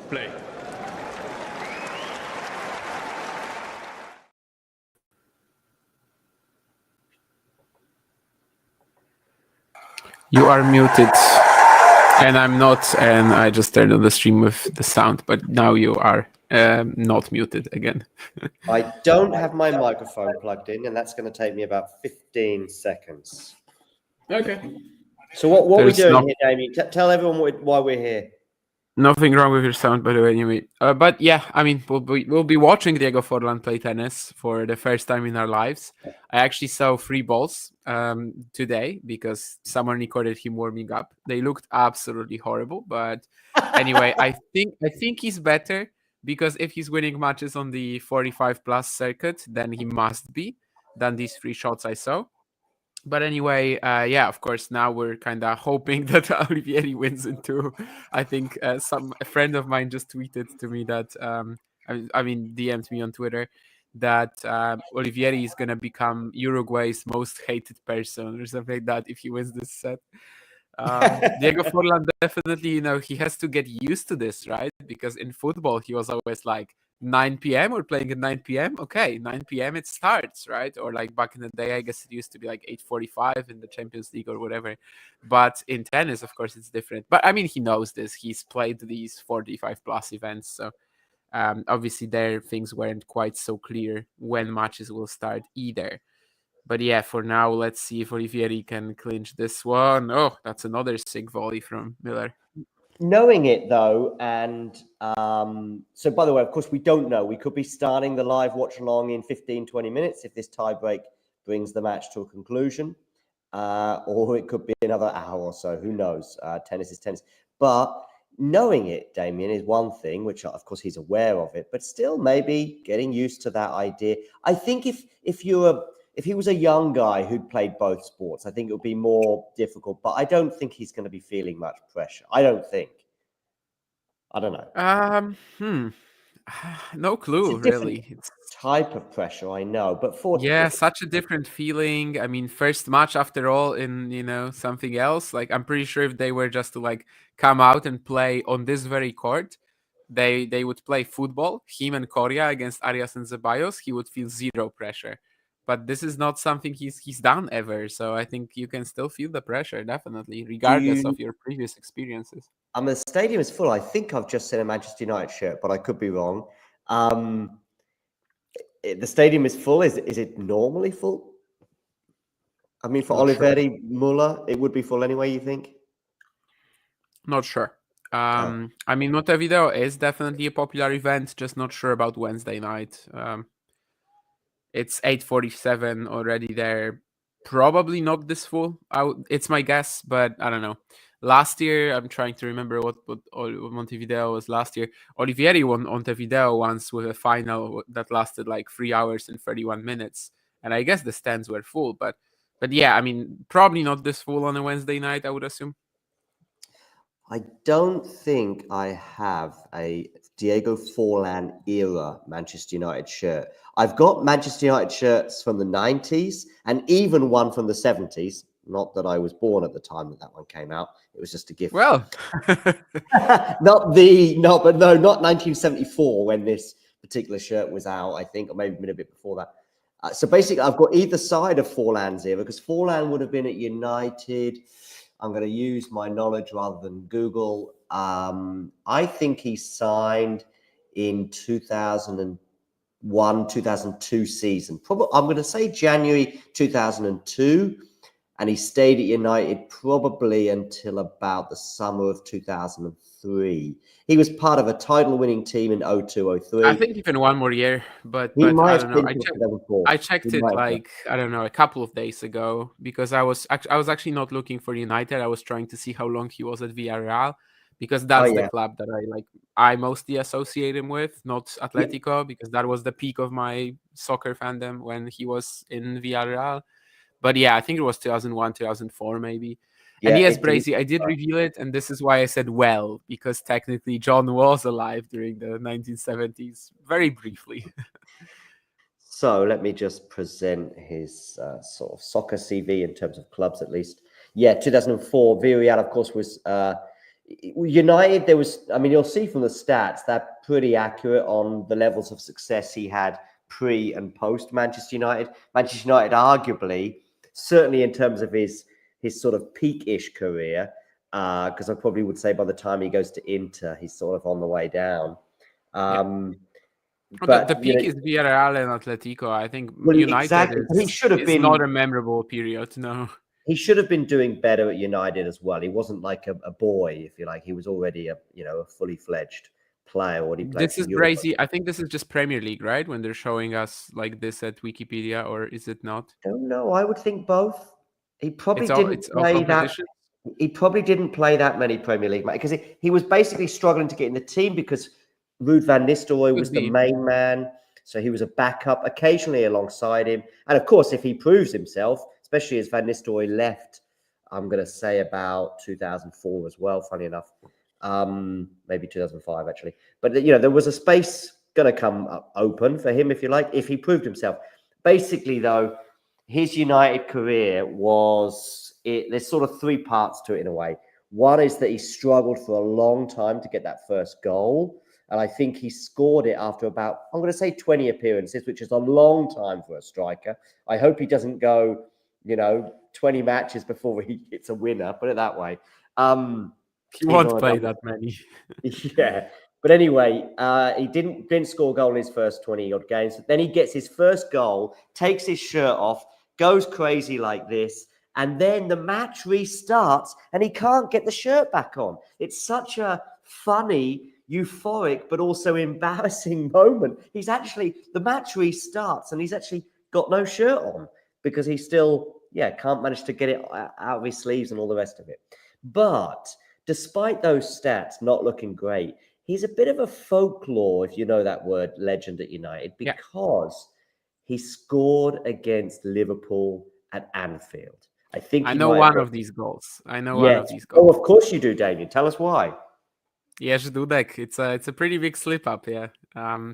Play. You are muted. And I'm not, and I just turned on the stream with the sound, but now you are not muted again. I don't have my microphone plugged in, and that's going to take me about 15 seconds. Okay. So what are we doing here, Damien? Tell everyone why we're here. Nothing wrong with your sound, by the way, anyway. But yeah, I mean, we'll be watching Diego Forlan play tennis for the first time in our lives. I actually saw 3 balls today because someone recorded him warming up. They looked absolutely horrible, but anyway, I think he's better because if he's winning matches on the 45 plus circuit, then he must be than these 3 shots I saw. But anyway, yeah, of course, now we're kind of hoping that Olivieri wins in 2. I think a friend of mine just tweeted to me that, DM'd me on Twitter that Olivieri is going to become Uruguay's most hated person or something like that if he wins this set. Diego Forlan definitely, he has to get used to this, right? Because in football, he was always like, 9 p.m. or playing at 9 p.m. Okay, 9 p.m. it starts, right? Or like back in the day, I guess it used to be like 8:45 in the Champions League or whatever. But in tennis, of course, it's different. But I mean, he knows this. He's played these 45 plus events, so obviously there things weren't quite so clear when matches will start either. But yeah, for now, let's see if Olivieri can clinch this one. Oh, that's another sick volley from Miller. Knowing it, though, and so, by the way, of course, we don't know. We could be starting the live watch along in 15, 20 minutes if this tiebreak brings the match to a conclusion, or it could be another hour or so. Who knows? Tennis is tennis. But knowing it, Damien, is one thing, which, of course, he's aware of it, but still maybe getting used to that idea. I think if he was a young guy who'd played both sports, I think it would be more difficult. But I don't think he's going to be feeling much pressure. I don't think. I don't know. No clue, It's a different really. It's type of pressure, I know. But such a different feeling. I mean, first match after all in something else. Like, I'm pretty sure if they were just to like come out and play on this very court, they would play football, him and Coria against Arias and Zeballos, he would feel zero pressure. But this is not something he's done ever. So I think you can still feel the pressure, definitely, regardless of your previous experiences. The stadium is full. I think I've just seen a Manchester United shirt, but I could be wrong. The stadium is full. Is it normally full? I mean, for Olivieri, Muller, it would be full anyway, you think? Not sure. I mean, Montevideo is definitely a popular event, just not sure about Wednesday night. It's 8:47 already there. Probably not this full. It's my guess, but I don't know. Last year, I'm trying to remember what Montevideo was last year. Olivieri won Montevideo once with a final that lasted like 3 hours and 31 minutes. And I guess the stands were full, but yeah, I mean, probably not this full on a Wednesday night, I would assume. I don't think I have a Diego Forlan era Manchester United shirt. I've got Manchester United shirts from the 90s and even one from the 70s. Not that I was born at the time that one came out. It was just a gift. Well, not 1974 when this particular shirt was out, I think, or maybe a bit before that. So basically, I've got either side of Forlan's era because Forlan would have been at United. I'm going to use my knowledge rather than Google. I think he signed in 2001, 2002 season. Probably, I'm going to say January 2002. And he stayed at United probably until about the summer of 2003. He was part of a title-winning team in 02-03. I think even one more year, but I don't know. I checked it like, I don't know, a couple of days ago because I was actually not looking for United. I was trying to see how long he was at Villarreal because that's the club that I mostly associate him with, not Atletico, because that was the peak of my soccer fandom when he was in Villarreal. But yeah, I think it was 2001, 2004 maybe. And yes, Brazy, I did reveal it, and this is why I said well, because technically John was alive during the 1970s, very briefly. So let me just present his sort of soccer CV in terms of clubs, at least. Yeah, 2004, Villarreal, of course, was United, you'll see from the stats, they're pretty accurate on the levels of success he had pre and post Manchester United. Manchester United, arguably, certainly in terms of his sort of peak-ish career, because I probably would say by the time he goes to Inter, he's sort of on the way down. But the But peak is Villarreal and Atletico. I think well, United exactly. He should have is not a been. memorable period. No. He should have been doing better at United as well. He wasn't like a boy, if you like. He was already a fully fledged player when he played This for is Europe. crazy. I think this is just Premier League, right? When they're showing us like this at Wikipedia, or is it not? I don't know. I would think both. He probably It's didn't all play that. competition. He probably didn't play that many Premier League matches because he was basically struggling to get in the team because Ruud van Nistelrooy was Could the be. main man. So he was a backup, occasionally alongside him. And of course, if he proves himself, especially as Van Nistelrooy left, I'm going to say about 2004 as well, funny enough. Maybe 2005, actually. But, there was a space going to come up open for him, if you like, if he proved himself. Basically, though, his United career there's sort of three parts to it in a way. One is that he struggled for a long time to get that first goal. And I think he scored it after about, I'm going to say 20 appearances, which is a long time for a striker. I hope he doesn't go, 20 matches before he hits a winner, put it that way. He won't play that many. Yeah. But anyway, he didn't score a goal in his first 20-odd games. Then he gets his first goal, takes his shirt off, goes crazy like this, and then the match restarts and he can't get the shirt back on. It's such a funny, euphoric, but also embarrassing moment. The match restarts and he's actually got no shirt on because he still, can't manage to get it out of his sleeves and all the rest of it. But despite those stats not looking great, he's a bit of a folklore, if you know that word, legend at United, because he scored against Liverpool at Anfield. I know one of these goals. Oh, of course you do, Damien. Tell us why. Yes, Dudek. It's a pretty big slip up. Yeah.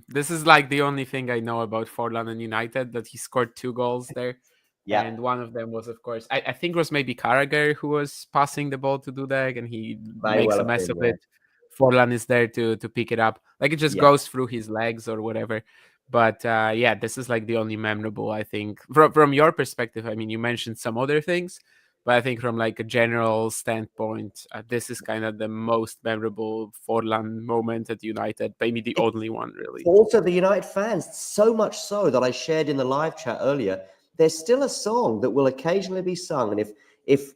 This is like the only thing I know about Forlan and United, that he scored 2 goals there. Yeah. And one of them was, of course, I think it was maybe Carragher who was passing the ball to Dudek, and he makes a mess of it. Forlan is there to pick it up. Like, it just goes through his legs or whatever. But this is like the only memorable, I think, from your perspective. I mean, you mentioned some other things, but I think from like a general standpoint, this is kind of the most memorable Forlan moment at United, maybe the only one, really. Also, the United fans, so much so that I shared in the live chat earlier, there's still a song that will occasionally be sung. And if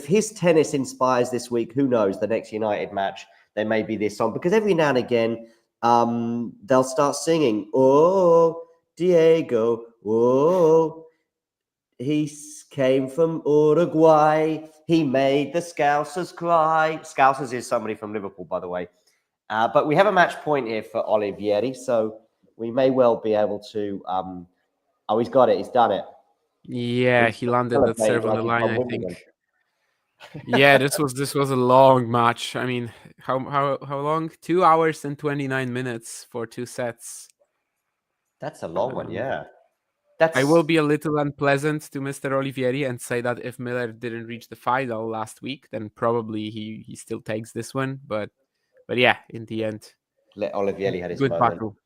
his tennis inspires this week, who knows, the next United match, there may be this song. Because every now and again, they'll start singing, "Oh, Diego, oh, he came from Uruguay. He made the Scousers cry." Scousers is somebody from Liverpool, by the way. But we have a match point here for Olivieri, so we may well be able to. Oh, he's got it. He's done it. Yeah, he landed that serve on the line, I think. Yeah, this was a long match. I mean, how long? 2 hours and 29 minutes for 2 sets. That's a long one, yeah. I will be a little unpleasant to Mr. Olivieri and say that if Miller didn't reach the final last week, then probably he still takes this one. But yeah, in the end, Olivieri had his good moment. battle.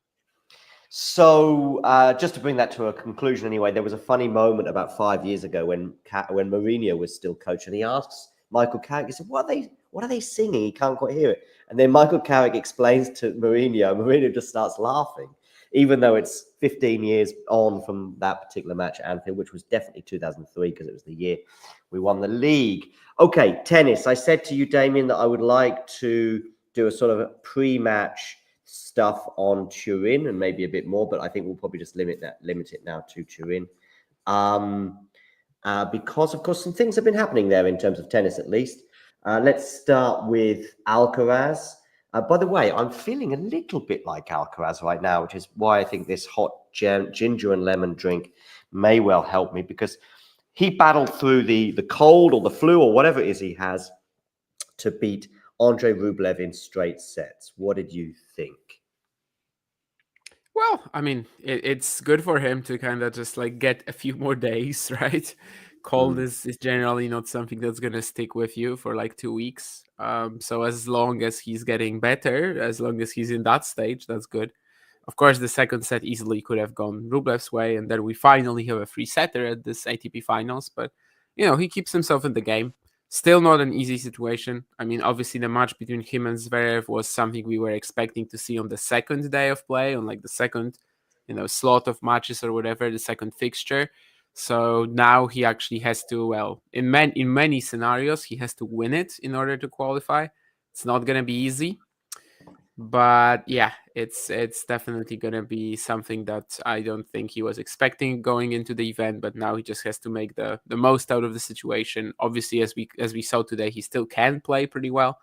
So just to bring that to a conclusion anyway, there was a funny moment about 5 years ago when Mourinho was still coach, and he asks Michael Carrick, he said, what are they singing? He can't quite hear it. And then Michael Carrick explains to Mourinho just starts laughing, even though it's 15 years on from that particular match at Anfield, which was definitely 2003 because it was the year we won the league. Okay, tennis. I said to you, Damien, that I would like to do a sort of a pre-match stuff on Turin and maybe a bit more, but I think we'll probably just limit it now to Turin. Because of course some things have been happening there in terms of tennis, at least. Let's start with Alcaraz. By the way, I'm feeling a little bit like Alcaraz right now, which is why I think this hot ginger and lemon drink may well help me, because he battled through the cold or the flu or whatever it is he has to beat Andre Rublev in straight sets. What did you think? Well, I mean, it's good for him to kind of just like get a few more days, right, Cold is generally not something that's gonna stick with you for like 2 weeks. So as long as he's getting better, as long as he's in that stage, that's good. Of course, the second set easily could have gone Rublev's way, and then we finally have a free setter at this ATP Finals. But he keeps himself in the game. Still not an easy situation. I mean, obviously, the match between him and Zverev was something we were expecting to see on the second day of play, on like the second, slot of matches or whatever, the second fixture. So now he actually has to, well, in many scenarios, he has to win it in order to qualify. It's not going to be easy. But yeah, it's definitely gonna be something that I don't think he was expecting going into the event. But now he just has to make the most out of the situation. Obviously, as we saw today, he still can play pretty well,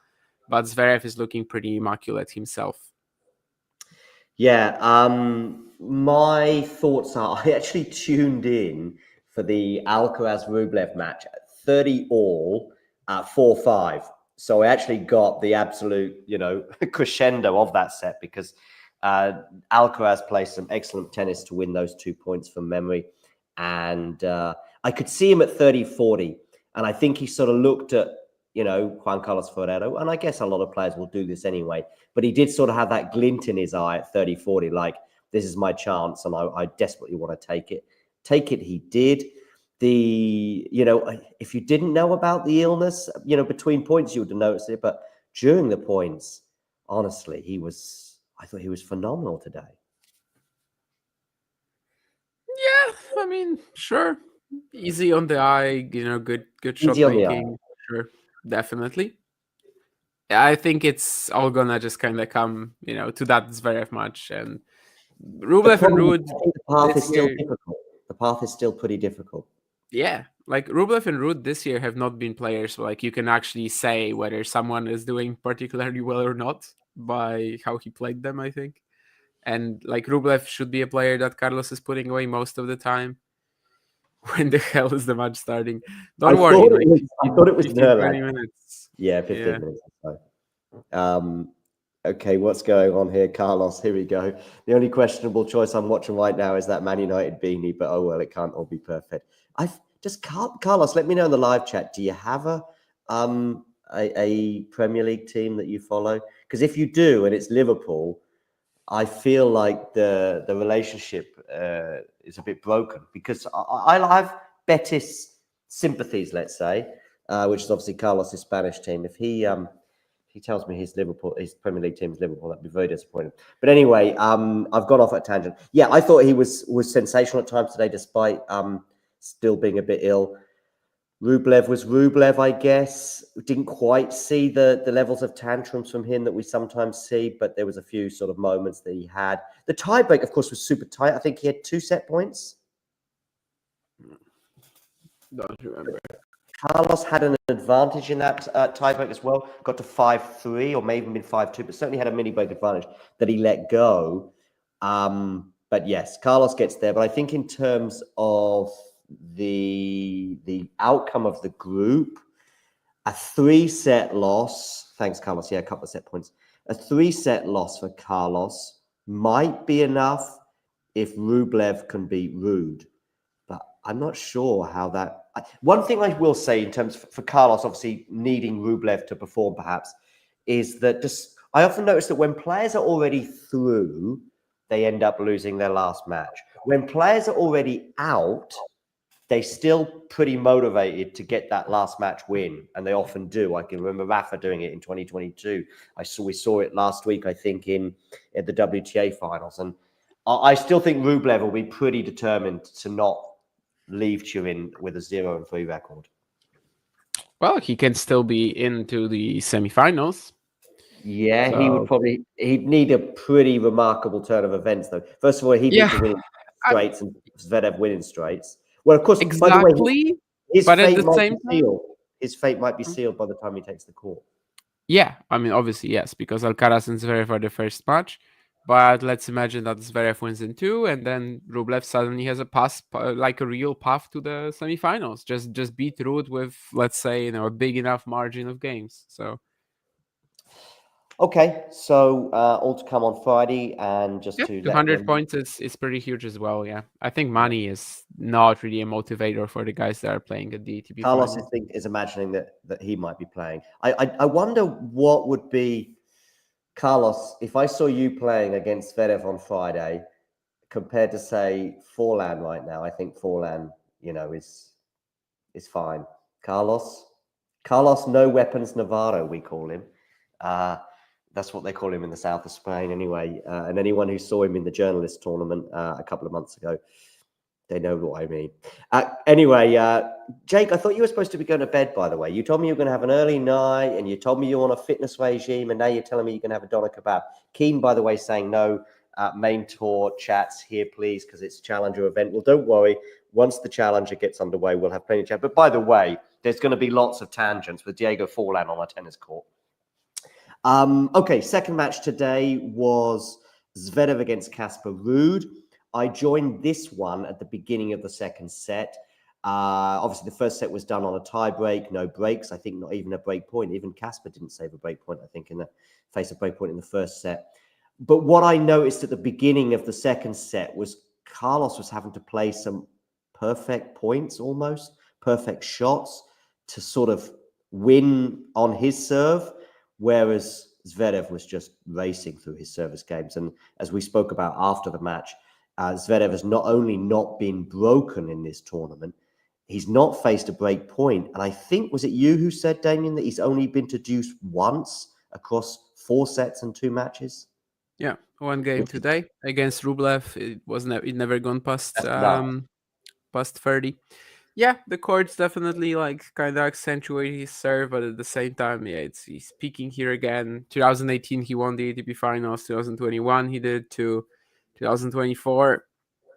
but Zverev is looking pretty immaculate himself. Yeah, my thoughts are I actually tuned in for the Alcaraz Rublev match at 30 all at 4-5. So I actually got the absolute, crescendo of that set because Alcaraz plays some excellent tennis to win those 2 points from memory. And I could see him at 30-40. And I think he sort of looked at, Juan Carlos Ferrero. And I guess a lot of players will do this anyway. But he did sort of have that glint in his eye at 30-40, like, this is my chance and I desperately want to take it. Take it, he did. If you didn't know about the illness, between points, you would have noticed it. But during the points, honestly, I thought he was phenomenal today. Yeah, I mean, sure. Easy on the eye, good shot Easy on the eye. making. Sure, definitely. I think it's all gonna just kind of come, to that Zverev match. And Rublev and Ruud. The path is still difficult. The path is still pretty difficult. Yeah, like Rublev and Ruud this year have not been players like you can actually say whether someone is doing particularly well or not by how he played them, I think. And like Rublev should be a player that Carlos is putting away most of the time. When the hell is the match starting? Don't worry. I thought it was 15, 20 minutes. Yeah, 15 minutes or so. Okay, what's going on here, Carlos? Here we go. The only questionable choice I'm watching right now is that Man United beanie, but oh well, it can't all be perfect. Carlos, let me know in the live chat. Do you have a Premier League team that you follow? Because if you do, and it's Liverpool, I feel like the relationship is a bit broken because I have Betis sympathies, let's say, which is obviously Carlos's Spanish team. If he tells me his Premier League team is Liverpool, that'd be very disappointing. But anyway, I've gone off at a tangent. Yeah, I thought he was sensational at times today, despite still being a bit ill. Rublev was Rublev, I guess. We didn't quite see the levels of tantrums from him that we sometimes see, but there was a few sort of moments that he had. The tiebreak, of course, was super tight. I think he had 2 set points. Don't remember. Carlos had an advantage in that tiebreak as well. Got to 5-3 or maybe even 5-2, but certainly had a mini break advantage that he let go. But yes, Carlos gets there. But I think in terms of the outcome of the group, a 3-set loss. Thanks, Carlos. Yeah, a couple of set points. A 3-set loss for Carlos might be enough if Rublev can beat Ruud. But I'm not sure how that... One thing I will say in terms for Carlos, obviously needing Rublev to perform perhaps, is that I often notice that when players are already through, they end up losing their last match. When players are already out, they're still pretty motivated to get that last match win, and they often do. I can remember Rafa doing it in 2022. We saw it last week, I think, at the WTA finals. And I still think Rublev will be pretty determined to not leave Turin with a 0-3 record. Well, he can still be into the semifinals. Yeah, so he'd need a pretty remarkable turn of events, though. First of all, he needs to win straights and Zverev winning straights. Well, of course, exactly. By the way, his fate might be time, sealed by the time he takes the court. Yeah, I mean, obviously, yes, because Alcaraz and Zverev are the first match. But let's imagine that Zverev wins in 2, and then Rublev suddenly has a real path to the semifinals. Just beat Ruud with, let's say, a big enough margin of games. So, Okay, so all to come on Friday, and just Yeah, to let 200 everyone. points is pretty huge as well. Yeah, I think money is not really a motivator for the guys that are playing at the ATP Carlos Finals. is imagining that he might be playing. I wonder what would be, Carlos, if I saw you playing against Zverev on Friday compared to say Forlan right now. I think Forlan, is fine. Carlos, no weapons Navarro, we call him. That's what they call him in the south of Spain, anyway. And anyone who saw him in the journalist tournament a couple of months ago, they know what I mean. Anyway, Jake, I thought you were supposed to be going to bed, by the way. You told me you were going to have an early night, and you told me you're on a fitness regime, and now you're telling me you're going to have a doner kebab. Keen, by the way, saying no main tour chats here, please, because it's a challenger event. Well, don't worry. Once the challenger gets underway, we'll have plenty of chat. But by the way, there's going to be lots of tangents with Diego Forlan on a tennis court. Okay, second match today was Zverev against Casper Ruud. I joined this one at the beginning of the second set. Obviously, the first set was done on a tie break, no breaks. I think not even a break point. Even Casper didn't save a break point, I think, in the face of break point in the first set. But what I noticed at the beginning of the second set was Carlos was having to play some perfect points, almost perfect shots to sort of win on his serve, whereas Zverev was just racing through his service games. And as we spoke about after the match, Zverev has not only not been broken in this tournament, he's not faced a break point. And I think, was it you who said, Damien, that he's only been to deuce once across 4 sets and 2 matches? Yeah, one game today against Rublev. It never gone past That's nuts. past 30. Yeah, the courts definitely like kind of accentuate his serve, but at the same time, yeah, he's peaking here again. 2018 he won the ATP Finals. 2021 he did to 2024.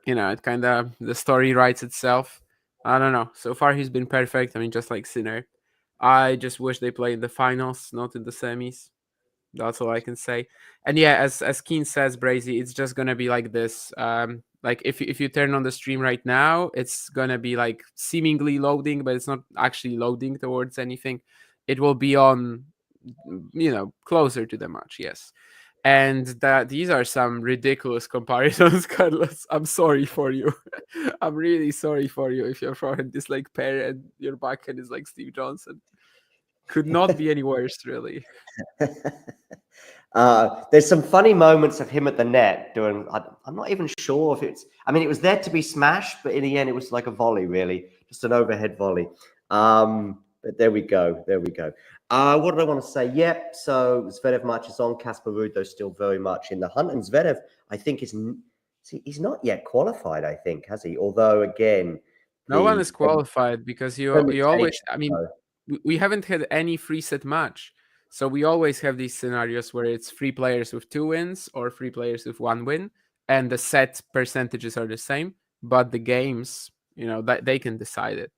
It kind of the story writes itself. I don't know. So far he's been perfect. I mean, just like Sinner. I just wish they played in the finals, not in the semis. That's all I can say. And yeah, as Keen says, Brazy, it's just gonna be like this. Like if you turn on the stream right now, it's gonna be like seemingly loading, but it's not actually loading towards anything. It will be on, closer to the match. Yes, and that these are some ridiculous comparisons, Carlos. I'm sorry for you. I'm really sorry for you if your forehand is like Per and your backhand is like Steve Johnson. Could not be any worse, really. There's some funny moments of him at the net doing. I'm not even sure if it's. I mean, it was there to be smashed, but in the end, it was like a volley, really, just an overhead volley. But there we go. There we go. What did I want to say? Yep. So Zverev marches on. Casper Ruud, though, still very much in the hunt. And Zverev, I think, he's not yet qualified. I think, has he? Although, again, No one the is qualified because you always. permutation. I mean, we haven't had any free set match, so we always have these scenarios where it's 3 players with 2 wins or 3 players with 1 win, and the set percentages are the same, but the games, that they can decide it.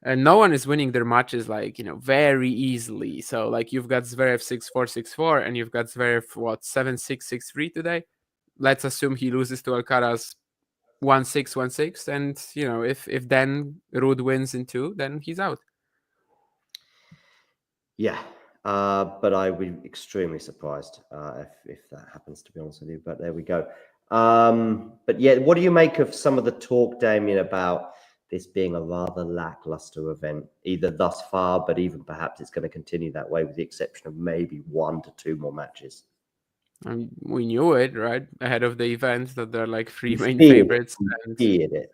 And no one is winning their matches like very easily. So like you've got Zverev 6-4, 6-4, and you've got Zverev 7-6, 6-3 today. Let's assume he loses to Alcaraz 1-6, 1-6, and if then Ruud wins in 2, then he's out. Yeah, but I would be extremely surprised if that happens, to be honest with you. But there we go. But yeah, what do you make of some of the talk, Damien, about this being a rather lackluster event, either thus far, but even perhaps it's going to continue that way, with the exception of maybe 1 to 2 more matches? I mean, we knew it, right, ahead of the event, that there are like 3 We main feared favorites, it. and We feared it.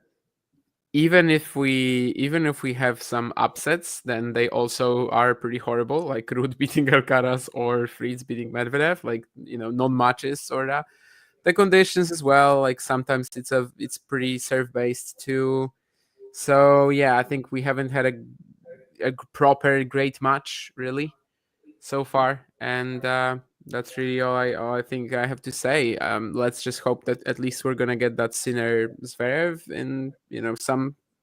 even if we have some upsets, then they also are pretty horrible, like Ruud beating Alcaraz or Fritz beating Medvedev, like non-matches or that. The conditions as well, like sometimes it's pretty serve based too. So yeah, I think we haven't had a proper great match really so far, and that's really all I think I have to say. Let's just hope that at least we're gonna get that Sinner Zverev in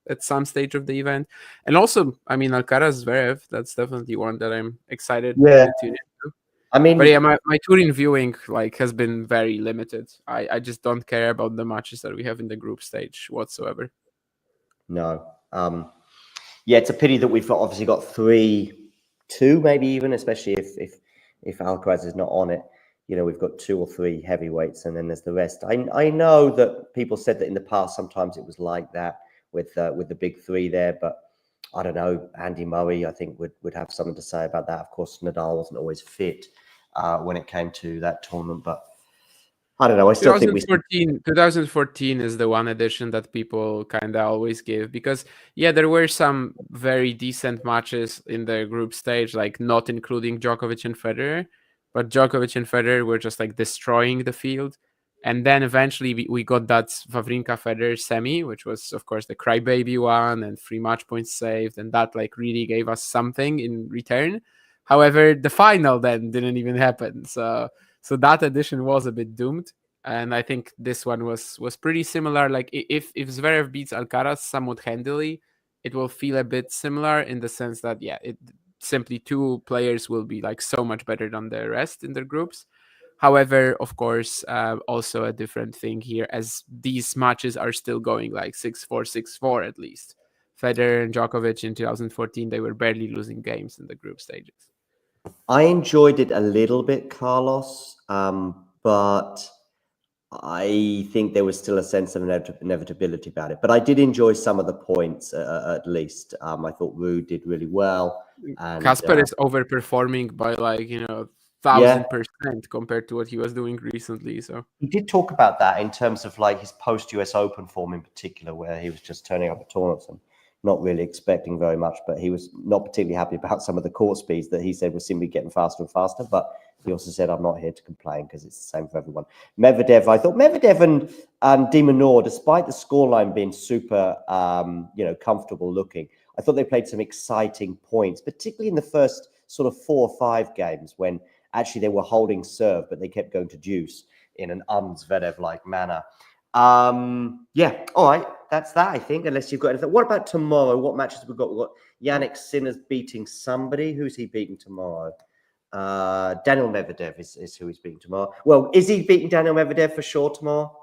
at some stage of the event, and also I mean Alcaraz Zverev. That's definitely one that I'm excited Yeah, to tune into. I But yeah, mean, my touring viewing like has been very limited. I just don't care about the matches that we have in the group stage whatsoever. no. Yeah, it's a pity that we've obviously got 3-2, maybe even, especially if if Alcaraz is not on it, we've got 2 or 3 heavyweights, and then there's the rest. I know that people said that in the past sometimes it was like that with the big 3 there, but I don't know. Andy Murray, I think, would have something to say about that. Of course, Nadal wasn't always fit when it came to that tournament, but I don't know. I still think 2014 is the one edition that people kind of always give, because there were some very decent matches in the group stage, like not including Djokovic and Federer, but Djokovic and Federer were just like destroying the field. And then eventually we got that Wawrinka Federer semi, which was of course the crybaby one and 3 match points saved, and that like really gave us something in return. However, the final then didn't even happen. So that edition was a bit doomed, and I think this one was pretty similar. Like if Zverev beats Alcaraz somewhat handily, it will feel a bit similar in the sense that it simply 2 players will be like so much better than the rest in their groups. However, of course, also a different thing here, as these matches are still going like 6-4, 6-4 at least. Federer and Djokovic in 2014, they were barely losing games in the group stages. I enjoyed it a little bit, Carlos, but I think there was still a sense of inevitability about it. But I did enjoy some of the points, at least. I thought Ruud did really well. And Casper is overperforming by like 1,000% compared to what he was doing recently. So he did talk about that in terms of like his post-US Open form in particular, where he was just turning up at tournaments and not really expecting very much, but he was not particularly happy about some of the court speeds that he said were simply getting faster and faster. But he also said, I'm not here to complain because it's the same for everyone. Medvedev, I thought Medvedev and De Minaur, despite the scoreline being super, comfortable looking, I thought they played some exciting points, particularly in the first sort of 4 or 5 games when actually they were holding serve, but they kept going to deuce in an un-Zverev-like manner. All right, that's that, I think, unless you've got anything. What about tomorrow? What matches have we got? We've got Yannick Sinner's beating somebody. Who's he beating tomorrow? Daniel Medvedev is who he's beating tomorrow. Well, is he beating Daniel Medvedev for sure tomorrow?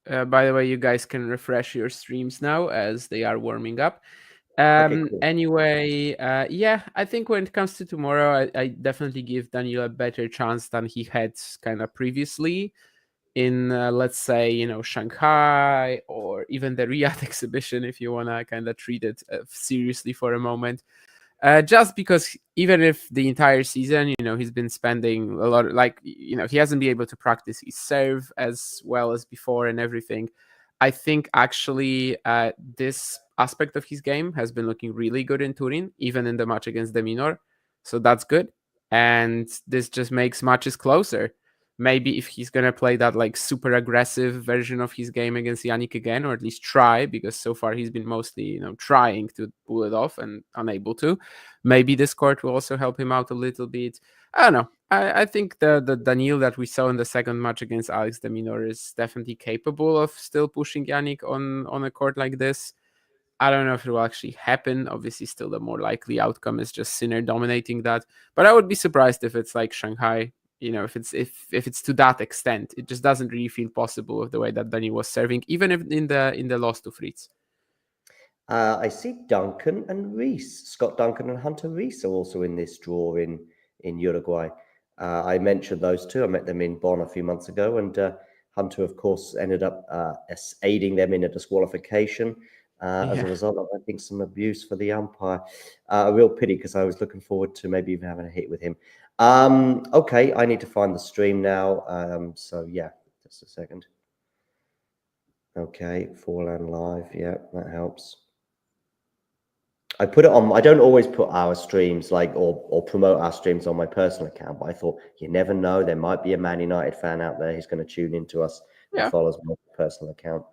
By the way, you guys can refresh your streams now as they are warming up. Okay, cool. Anyway, I think when it comes to tomorrow, I definitely give Daniel a better chance than he had kind of previously in, let's say, Shanghai or even the Riyadh exhibition, if you want to kind of treat it seriously for a moment. Just because even if the entire season, he's been spending a lot, he hasn't been able to practice his serve as well as before and everything. I think actually this aspect of his game has been looking really good in Turin, even in the match against De Minaur. So that's good. And this just makes matches closer. Maybe if he's going to play that like super aggressive version of his game against Yannick again, or at least try, because so far he's been mostly, trying to pull it off and unable to. Maybe this court will also help him out a little bit. I don't know. I think the Daniil that we saw in the second match against Alex de Minaur is definitely capable of still pushing Yannick on a court like this. I don't know if it will actually happen. Obviously, still the more likely outcome is just Sinner dominating that. But I would be surprised if it's like Shanghai. If it's to that extent. It just doesn't really feel possible with the way that Dani was serving, even if in the loss to Fritz. I see Duncan and Rees. Scott Duncan and Hunter Rees are also in this draw in Uruguay. I mentioned those two. I met them in Bonn a few months ago, and Hunter, of course, ended up aiding them in a disqualification. As a result of, I think, some abuse for the umpire. A real pity, because I was looking forward to maybe even having a hit with him. Okay, I need to find the stream now. So yeah, just a second. Okay, Forlan live. Yeah, that helps. I put it on. I don't always put our streams or promote our streams on my personal account, but I thought you never know. There might be a Man United fan out there who's going to tune into us and follows my personal account.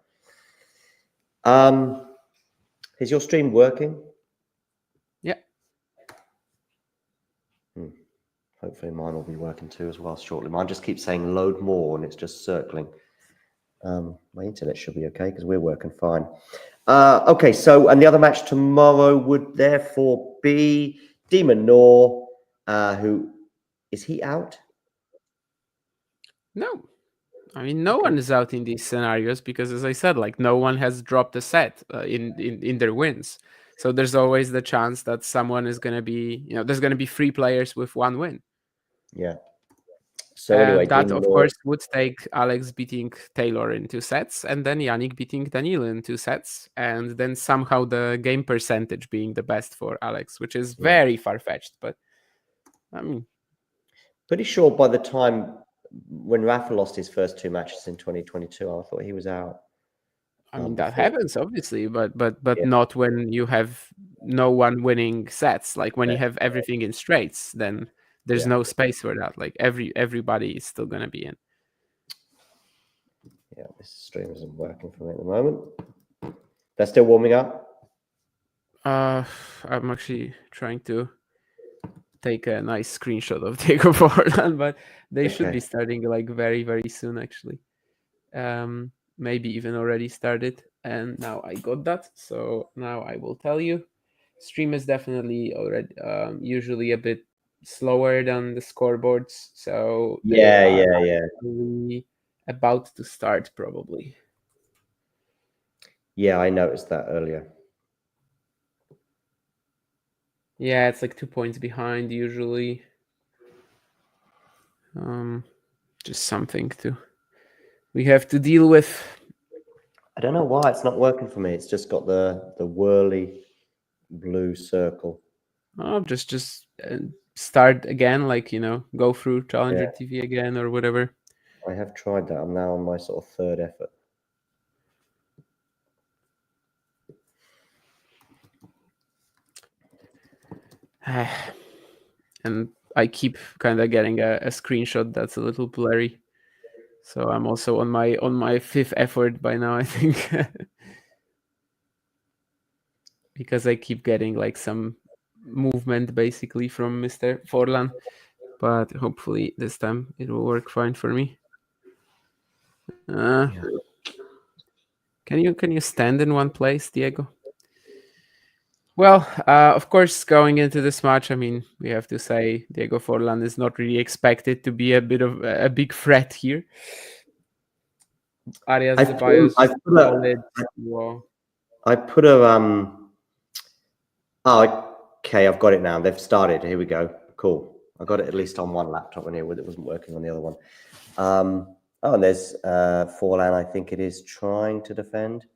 Is your stream working? Yeah. Hopefully mine will be working too as well shortly. Mine just keeps saying load more and it's just circling. My internet should be okay because we're working fine. Okay, so and the other match tomorrow would therefore be De Minaur, who is he out? No. I mean, no one is out in these scenarios because, as I said, like no one has dropped a set in their wins. So there's always the chance that someone is going to be, there's going to be 3 players with 1 win. Yeah. So anyway, That of course would take Alex beating Taylor in 2 sets, and then Yannick beating Danilo in 2 sets, and then somehow the game percentage being the best for Alex, which is very far-fetched. But I mean, pretty sure by the time when Rafa lost his first 2 matches in 2022, I thought he was out. I mean that happens obviously, but not when you have no one winning sets. Like when you have everything in straights, then there's no space for that. Like everybody is still gonna be in. Yeah, this stream isn't working for me at the moment. They're still warming up. I'm actually trying to take a nice screenshot of Diego Forlan, but they should be starting like very, very soon actually. Maybe even already started, and now I got that, so now I will tell you. Stream is definitely already usually a bit slower than the scoreboards, so they are about to start probably. Yeah, I noticed that earlier. Yeah, it's like 2 points behind usually. Just something we have to deal with. I don't know why it's not working for me. It's just got the whirly blue circle. Oh, just start again, like go through Challenger TV again or whatever. I have tried that. I'm now on my sort of 3rd effort. And I keep kind of getting a screenshot that's a little blurry, so I'm also on my 5th effort by now, I think. Because I keep getting like some movement basically from Mr. Forlan, but hopefully this time it will work fine for me. Can you stand in one place, Diego? Well, of course, going into this match, I mean, we have to say Diego Forlan is not really expected to be a bit of a big threat here. Arias, Zeballos, I put a Oh, okay, I've got it now. They've started. Here we go. Cool. I got it at least on one laptop in here, it wasn't working on the other one. And there's Forlan, I think it is, trying to defend.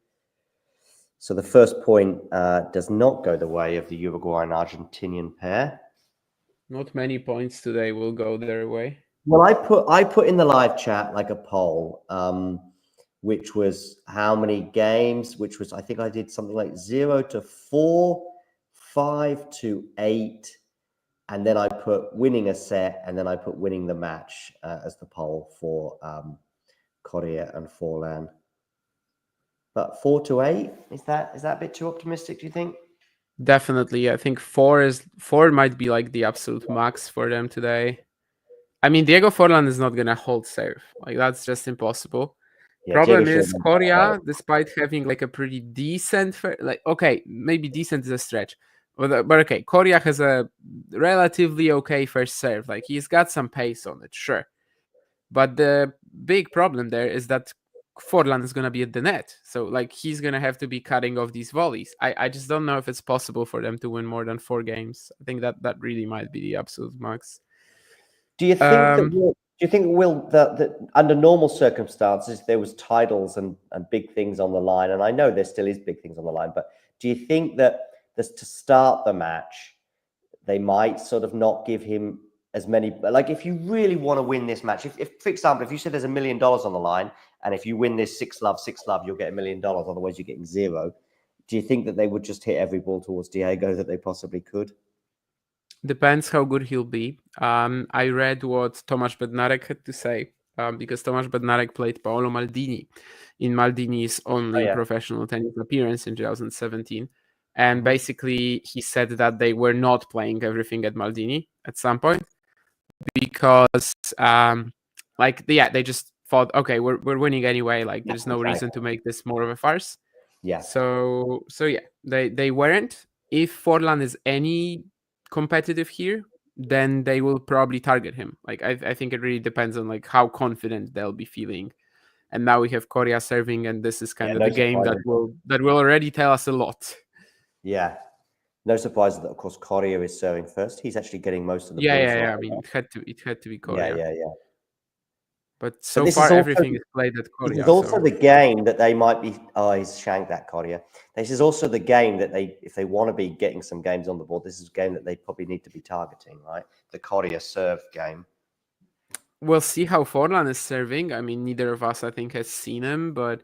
So the first point does not go the way of the Uruguayan Argentinian pair. Not many points today will go their way. Well, I put in the live chat like a poll, which was how many games, which was, I think I did something like 0 to 4, 5 to 8, and then I put winning a set, and then I put winning the match as the poll for Coria and Forlan. But 4 to 8, is that a bit too optimistic, do you think? Definitely. I think 4 might be like the absolute max for them today. I mean, Diego Forlan is not gonna hold serve. Like that's just impossible. Yeah, Problem is Coria, despite having like a pretty decent, okay, maybe decent is a stretch, but okay, Coria has a relatively okay first serve. Like he's got some pace on it, sure, but the big problem there is that Forlan is gonna be at the net, so like he's gonna have to be cutting off these volleys. I just don't know if it's possible for them to win more than 4 games. I think that really might be the absolute max. Do you think that under normal circumstances there was titles and big things on the line, and I know there still is big things on the line, but do you think that to start the match they might sort of not give him as many, like if you really want to win this match, if for example, if you said there's $1 million on the line, and if you win this 6-love, you'll get $1 million, otherwise you're getting 0. Do you think that they would just hit every ball towards Diego that they possibly could? Depends how good he'll be. I read what Tomasz Bednarek had to say, because Tomasz Bednarek played Paolo Maldini in Maldini's only professional tennis appearance in 2017. And basically he said that they were not playing everything at Maldini at some point because they just thought, okay, we're winning anyway. Like there's no reason to make this more of a farce. Yeah. So yeah, they weren't. If Forlan is any competitive here, then they will probably target him. Like I think it really depends on like how confident they'll be feeling. And now we have Coria serving, and this is kind of the game that will already tell us a lot. Yeah, No surprise that, of course, Coria is serving first. He's actually getting most of the Yeah, balls yeah, right. yeah. I mean, it had to be Coria. Yeah. But But so this far, is also everything is played at this is Coria. also So the game that they might be. Oh, he's shanked that Coria. This is also the game that they, if they want to be getting some games on the board, this is a game that they probably need to be targeting, right? The Coria serve game. we'll see how Forlan is serving. I mean, neither of us, I think, has seen him, but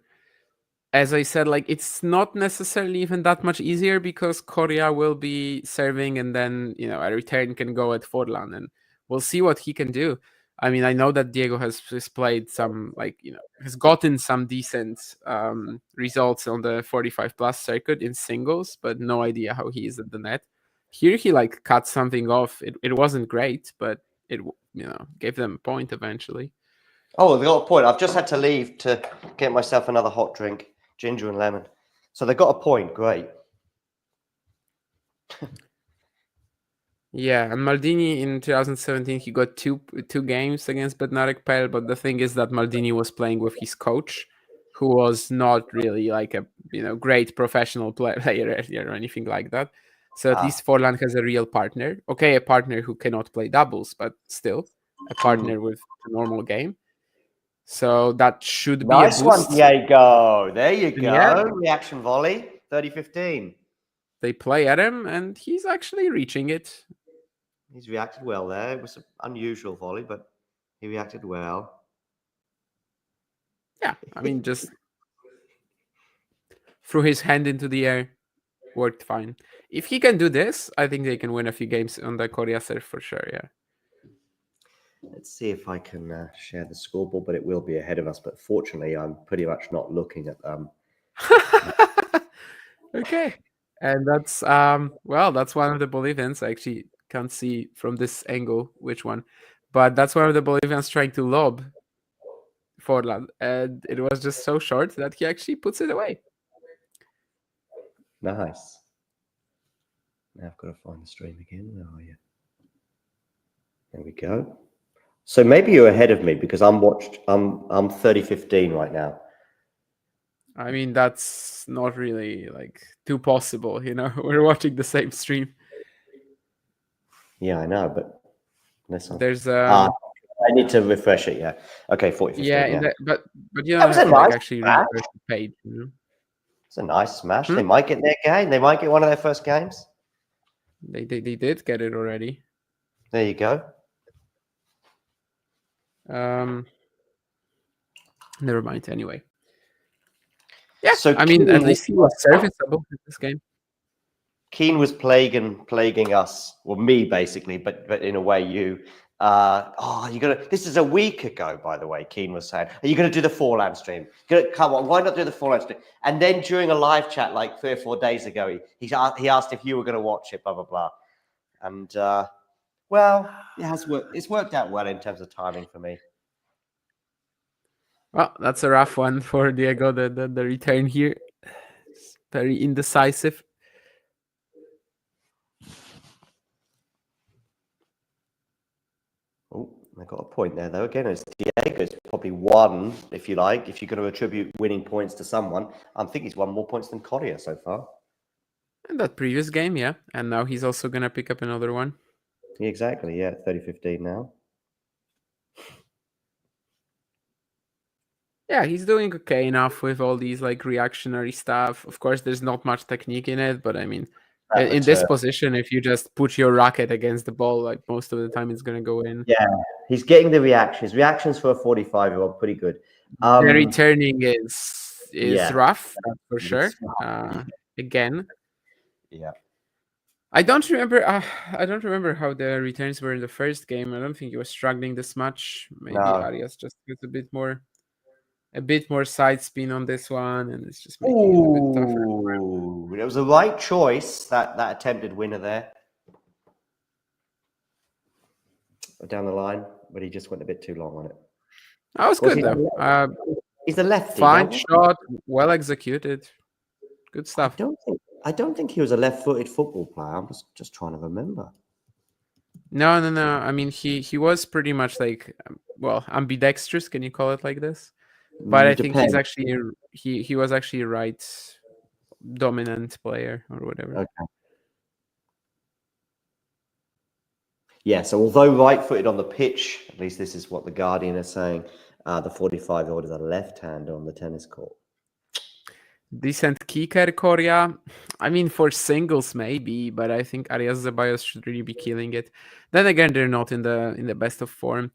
as I said, like it's not necessarily even that much easier because Coria will be serving, and then a return can go at Forlan, and we'll see what he can do. I mean, I know that Diego has played some, has gotten some decent results on the 45 plus circuit in singles, but no idea how he is at the net. Here he cut something off. It wasn't great, but it gave them a point eventually. Oh, they got a point. I've just had to leave to get myself another hot drink, ginger and lemon. So they got a point. Great. Yeah, and Maldini in 2017 he got two games against Bednarek Pel, but the thing is that Maldini was playing with his coach, who was not really like a great professional player or anything like that. So at least Forlan has a real partner. Okay, a partner who cannot play doubles, but still a partner with a normal game. So that should be a Nice one, boost. Diego. There you go. Yeah. Reaction volley, 30-15. They play at him, and he's actually reaching it. He's reacted well there. It was an unusual volley, but he reacted well. Yeah, I mean, just threw his hand into the air. Worked fine. If he can do this, I think they can win a few games on the Coria serve for sure. Yeah. Let's see if I can share the scoreboard, but it will be ahead of us. But fortunately, I'm pretty much not looking at them. Okay, and that's that's one of the Bolivians. I actually can't see from this angle which one, but that's one of the Bolivians trying to lob Forlan, and it was just so short that he actually puts it away. Nice. Now I've got to find the stream again. Where are you? There we go. So maybe you're ahead of me because I'm 30-15 right now. I mean, that's not really too possible, We're watching the same stream. Yeah, I know, but listen. There's I need to refresh it. Yeah. Okay, 40-15. Yeah, but you That don't was have a to nice actually match. refresh the page, It's a nice smash. They might get their game. They might get one of their first games. They did get it already. There you go. Never mind. Anyway, yeah. So I mean, at least he was serviceable in this game. Keane was plaguing us, well, me basically, but in a way you. This is a week ago, by the way. Keane was saying, "Are you gonna do the Forlan stream? Come on, why not do the Forlan stream?" And then during a live chat like 3 or 4 days ago, he asked if you were gonna watch it, blah blah blah. And well, it has worked. It's worked out well in terms of timing for me. Well, that's a rough one for Diego. The return here, it's very indecisive. Oh, I got a point there, though. Again, it's Diego's probably won, if you like. If you're going to attribute winning points to someone, I think he's won more points than Coria so far. In that previous game, yeah. And now he's also going to pick up another one. Exactly, yeah. 30-15 now. Yeah, he's doing okay enough with all these reactionary stuff. Of course, there's not much technique in it, but I mean, in this position, if you just put your racket against the ball, most of the time it's going to go in. Yeah, he's getting the reactions. Reactions for a 45-year-old, pretty good. The returning is rough, for sure. Again. Yeah. I don't remember. I don't remember how the returns were in the first game. I don't think he was struggling this much. Maybe Arias just gets a bit more side spin on this one, and it's just making it a bit tougher. It was the right choice, that attempted winner there. Down the line, but he just went a bit too long on it. That was good, though. He's a lefty. Fine shot, well executed. Good stuff. I don't think he was a left-footed football player. I'm just trying to remember. No. I mean, he was pretty much ambidextrous. Can you call it like this? But I think he's actually he was actually a right dominant player or whatever. Okay. Yeah, so although right-footed on the pitch, at least this is what the Guardian is saying, the 45-year-old is a left-hander on the tennis court. Decent kicker, Coria. I mean, for singles maybe, but I think Arias Zeballos should really be killing it. Then again, they're not in the best of form.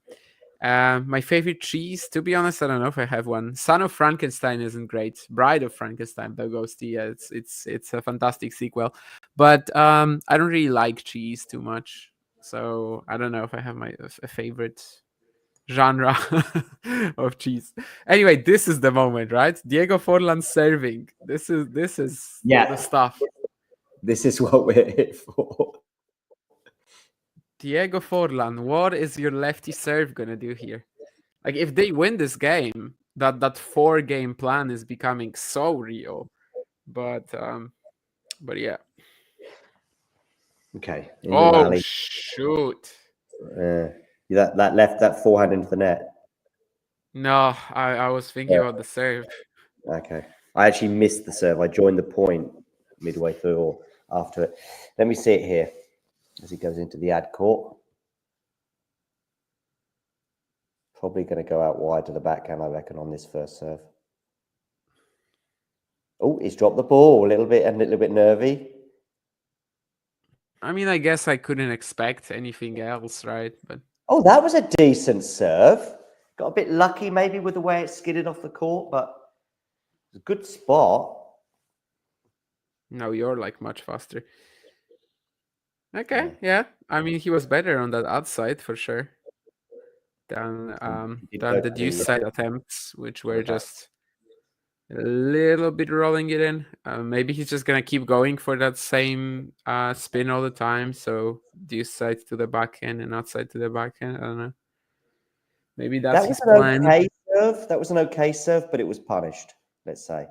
My favorite cheese, to be honest, I don't know if I have one. Son of Frankenstein isn't great. Bride of Frankenstein, though, Ghosty, yeah, it's a fantastic sequel. But I don't really like cheese too much, so I don't know if I have a favorite genre of cheese. Anyway, this is the moment, right? Diego Forlan serving. This is the Yeah, stuff. this is what we're here for. Diego Forlan, what is your lefty serve gonna do here? Like if they win this game, that 4-game plan is becoming so real. But yeah. Okay, in the Oh rally, shoot. that left that forehand into the net. No, I was thinking Yeah. about the serve. Okay, I actually missed the serve. I joined the point midway through or after it. Let me see it here as he goes into the ad court. Probably going to go out wide to the backhand, I reckon, on this first serve. Oh, he's dropped the ball a little bit nervy. I mean, I guess I couldn't expect anything else, right? But Oh, that was a decent serve. Got a bit lucky maybe with the way it skidded off the court, but it's a good spot. no, you're like much faster. Okay, yeah. I mean, he was better on that outside for sure than He did than go the for the deuce side attempts, which were back. just a little bit rolling it in. Maybe he's just gonna keep going for that same spin all the time. So deuce side to the backhand and outside to the backhand. I don't know. Maybe that's That was his an plan. okay serve. That was an okay serve, but it was punished, let's say.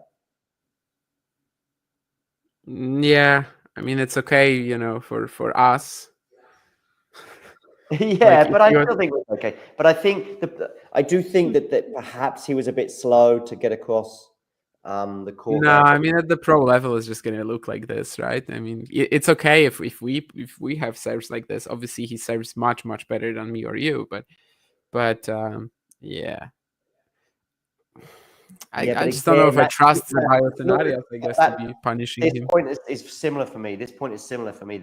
Yeah, I mean it's okay, for us. Yeah, Like if but I you still think it was okay. But I do think that perhaps he was a bit slow to get across the court No, there. I mean at the pro level it's just gonna look like this, right? I mean it's okay if we have serves like this. Obviously he serves much better than me or you, but yeah. I, Yeah, I but just don't know again, if I trust the Zeballos and Arias, I guess, to be punishing this him. point is similar for me. This point is similar for me.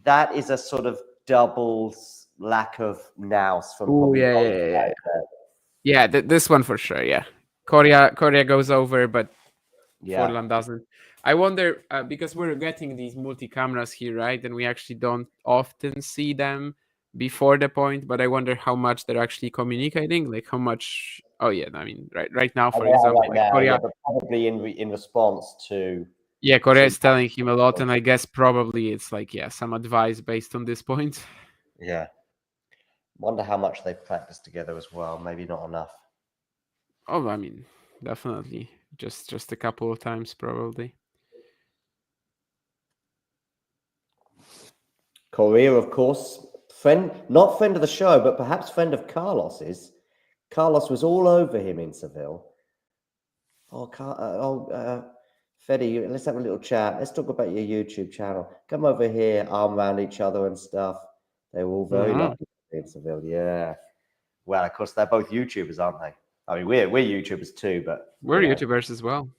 That is a sort of double lack of nous from Oh probably yeah, both yeah, yeah, yeah. sides. Yeah, this one for sure. Yeah, Coria goes over, but Yeah. Forlan doesn't. I wonder because we're getting these multi cameras here, right? And we actually don't often see them before the point. But I wonder how much they're actually communicating. Like how much. Oh yeah, I mean, right now, And for they are example, right like now, yeah, Coria. but probably in response to Yeah, Coria some. is telling him a lot, and I guess probably it's like some advice based on this point. Yeah. Wonder how much they've practiced together as well. Maybe not enough. Oh, I mean, definitely just a couple of times probably. Coria, of course, not friend of the show, but perhaps friend of Carlos's. Carlos was all over him in Seville. Fede, let's have a little chat. Let's talk about your YouTube channel. Come over here, arm around each other and stuff. They were all very Mhm. lucky in Seville. Yeah. Well, of course, they're both YouTubers, aren't they? I mean, we're YouTubers too, but We're YouTubers as well.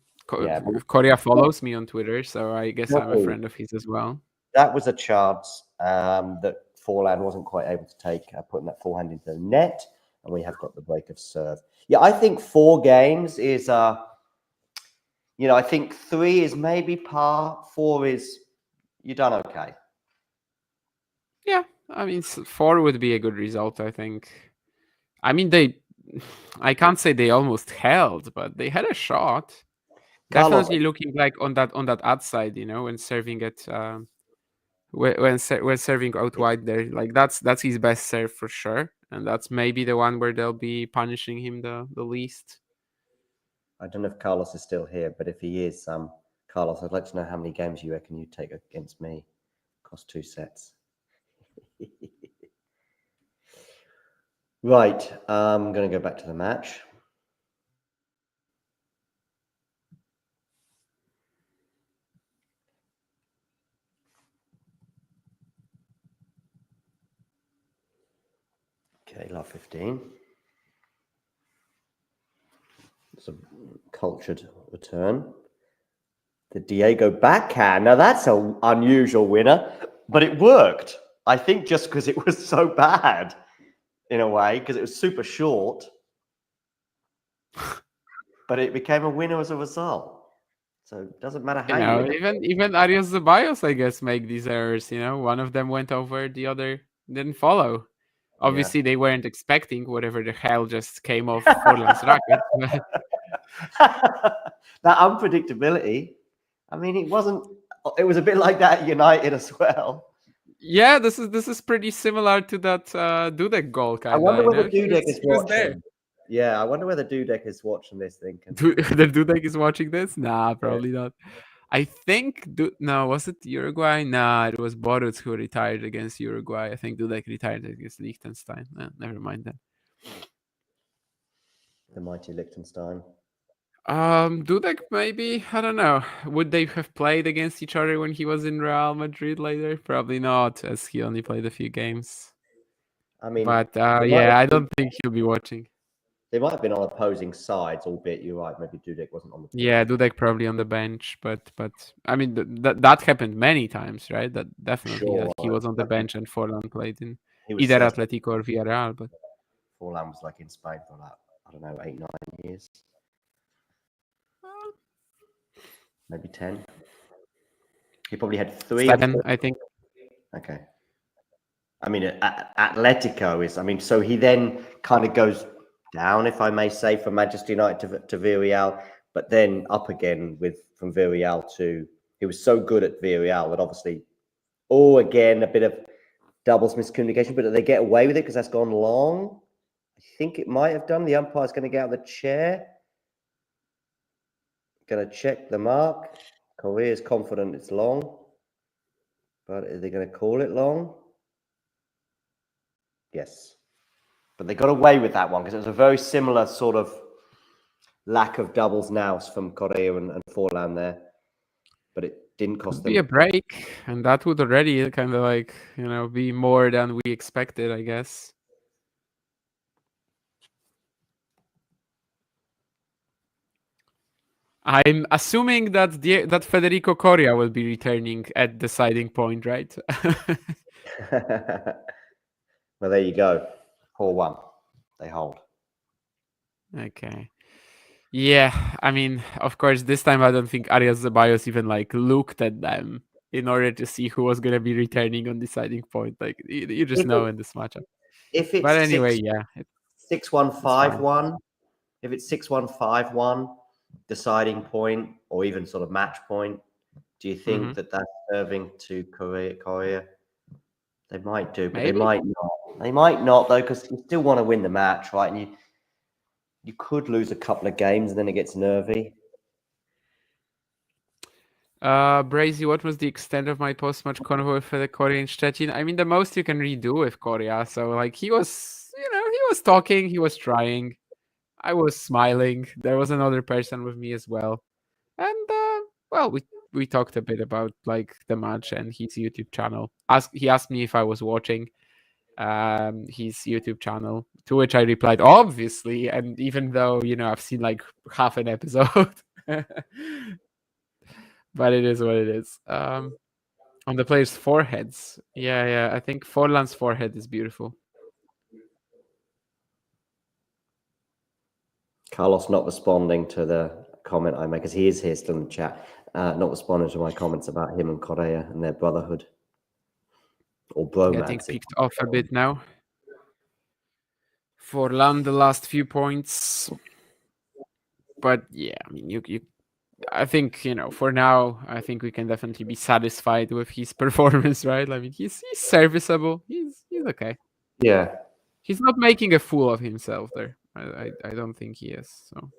yeah. Coria follows me on Twitter, so I guess I'm a Exactly. friend of his as well. That was a chance that Forlan wasn't quite able to take, putting that forehand into the net, and we have got the break of serve. Yeah, I think 4 games is, I think 3 is maybe par, 4 is you've done okay. Yeah, I mean, 4 would be a good result, I think. I mean, I can't say they almost held, but they had a shot. Carlos, Definitely looking like on that outside, when serving it, when serving out wide there, like that's his best serve for sure, and that's maybe the one where they'll be punishing him the least. I don't know if Carlos is still here, but if he is, Carlos, I'd like to know how many games you reckon you'd take against me. Cost 2 sets. Right, I'm going to go back to the match. Okay, love 15. It's a cultured return. The Diego backhand. Now that's an unusual winner, but it worked. I think just because it was so bad in a way, because it was super short, but it became a winner as a result. So it doesn't matter how you win it. Even Arias Zeballos, I guess, make these errors. One of them went over, the other didn't follow. Obviously, they weren't expecting whatever the hell just came off Forlan's racket. That unpredictability. I mean, it wasn't. It was a bit like that at United as well. Yeah, this is pretty similar to that Dudek goal, kind I of. wonder whether Dudek is He was there. watching. Yeah, I wonder whether Dudek is watching this thing. The Dudek is watching this? Nah, probably not. I think no, was it Uruguay? Nah, it was Boris who retired against Uruguay. I think Dudek retired against Liechtenstein. Never mind then. The mighty Liechtenstein. Dudek maybe, I don't know. Would they have played against each other when he was in Real Madrid later? Probably not, as he only played a few games. I mean, but I don't think he'll be watching. They might have been on opposing sides, albeit you're right. Maybe Dudek wasn't on the pitch. Yeah, Dudek probably on the bench, but I mean that happened many times, right? That definitely that he was on the bench and Forlan played in either Atletico or Villarreal. But Forlan was like in Spain for that, I don't know, 8-9 years, maybe 10. He probably had 3 7, I think. Okay. I mean, Atletico is. I mean, so he then kind of goes down, if I may say, from Manchester United to Villarreal, but then up again from Villarreal to. He was so good at Villarreal that obviously, again, a bit of doubles miscommunication, but they get away with it because that's gone long. I think it might have done. The umpire's going to get out of the chair. Going to check the mark. Coria is confident it's long, but are they going to call it long? Yes. But they got away with that one because it was a very similar sort of lack of doubles nows from Coria and Forlan there. But it didn't cost them. Be a break, and that would already kind of like, be more than we expected, I guess. I'm assuming that Federico Coria will be returning at deciding point, right? Well, there you go. 4-1. They hold. Okay. Yeah, I mean, of course, this time I don't think Arias Zeballos even looked at them in order to see who was gonna be returning on deciding point. Like you just know in this matchup. If it's but anyway, 6-1, 5-1. If it's 6-1, 5-1, deciding point or even sort of match point, do you think that that's serving to Coria? They might do, but they might not. They might not though, because you still want to win the match, right? And you could lose a couple of games, and then it gets nervy. Brazy, what was the extent of my post-match convo for the Coria in Szczecin? I mean, the most you can redo with Coria. So he was, he was talking, he was trying. I was smiling. There was another person with me as well, and well, we talked a bit about the match and his YouTube channel. He asked me if I was watching his YouTube channel, to which I replied, obviously. And even though I've seen half an episode, but it is what it is. On the players' foreheads, yeah, I think Forlan's forehead is beautiful. Carlos not responding to the comment I make, because he is here still in the chat, not responding to my comments about him and Coria and their brotherhood or bromance. Getting picked off a bit now. Forlan, the last few points. But yeah, I mean, I think, for now, I think we can definitely be satisfied with his performance, right? I mean, he's serviceable. He's okay. Yeah. He's not making a fool of himself there. I don't think he is. So.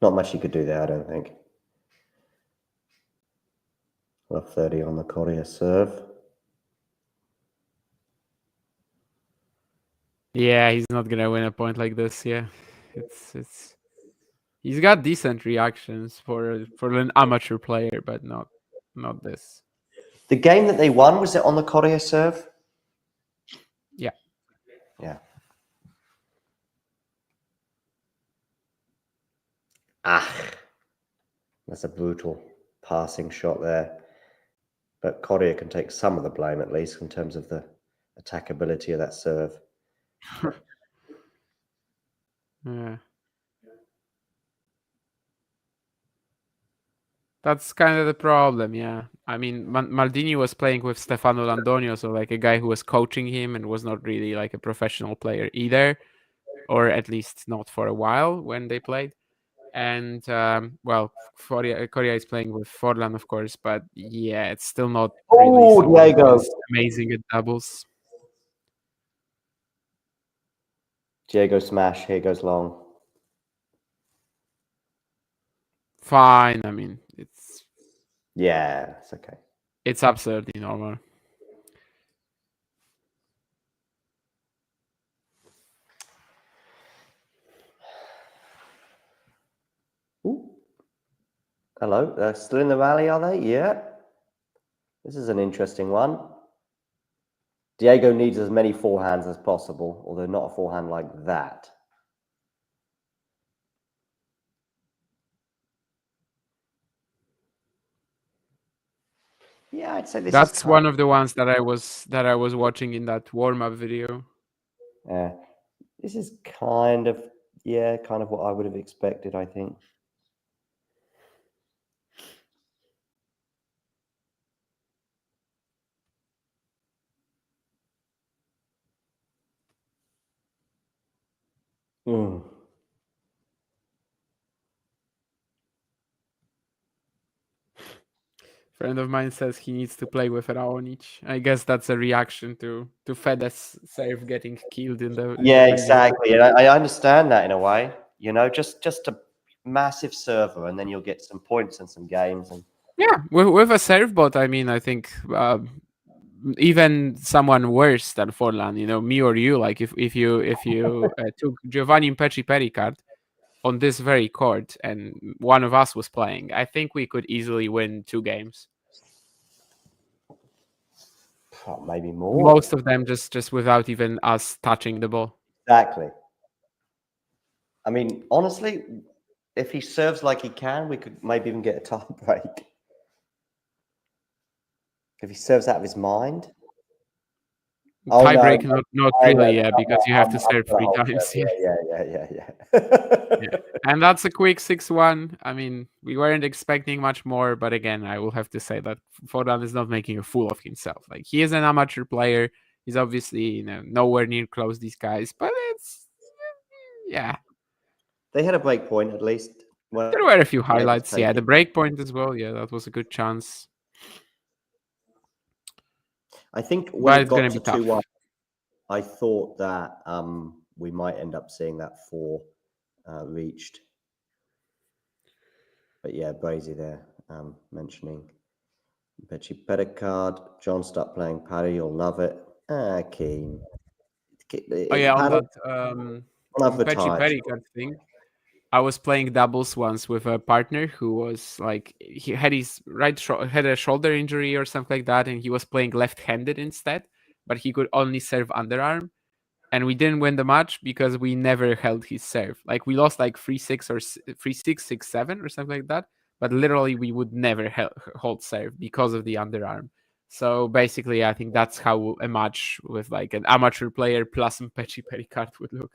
Not much you could do there, I don't think. 30 on the Coria serve. Yeah, he's not gonna win a point like this. Yeah, it's. He's got decent reactions for an amateur player, but not this. The game that they won, was it on the Coria serve? Yeah. Yeah. Ah, that's a brutal passing shot there. But Coria can take some of the blame, at least, in terms of the attackability of that serve. Yeah. That's kind of the problem, yeah. I mean, Maldini was playing with Stefano Landonio, so like a guy who was coaching him and was not really like a professional player either, or at least not for a while when they played. And well, Coria is playing with Forlan, of course, but yeah, it's still not really Oh, someone who Diego. is amazing at doubles. Diego smash. Here goes long. Fine, I mean, Yeah, it's okay. it's absurdly normal. Ooh. Hello. They're still in the rally, are they? Yeah. This is an interesting one. Diego needs as many forehands as possible, although not a forehand like that. Yeah, I'd say That's one of the ones that I was watching in that warm-up video. This is kind of what I would have expected, I think. Friend of mine says he needs to play with Raonic. I guess that's a reaction to Fede's serve getting killed in the previous. Exactly. And I understand that in a way. You know, just a massive server, and then you'll get some points and some games. And Yeah, with a serve bot, I mean, I think even someone worse than Forlan, me or you, like if you took Giovanni Pecci Pericard on this very court and one of us was playing, I think we could easily win 2 games. maybe more. Most of them just without even us touching the ball. Exactly. I mean, honestly, if he serves like he can, we could maybe even get a tie break. If he serves out of his mind. Tie break, not really, yeah, because you have to serve 3 times. Yeah. And that's a quick 6-1. I mean, we weren't expecting much more, but again, I will have to say that Forlan is not making a fool of himself. Like, he is an amateur player. He's obviously, nowhere near close these guys, but yeah. They had a break point at least. There were a few highlights. Yeah, the break point as well. Yeah, that was a good chance. I think when it got to 2-1, I thought that we might end up seeing that 4 reached. But yeah, Brazy there mentioning Pecci Pedicard. John, start playing Paddy. You'll love it. Keen. Oh yeah, on that Pecci Pericard thing. I was playing doubles once with a partner who was like, he had his had a shoulder injury or something like that, and he was playing left-handed instead, but he could only serve underarm, and we didn't win the match because we never held his serve. Like, we lost like 3-6 or 3-6, 6-7 or something like that, but literally we would never hold serve because of the underarm. So basically, I think that's how a match with like an amateur player plus some Pecci Pericard would look.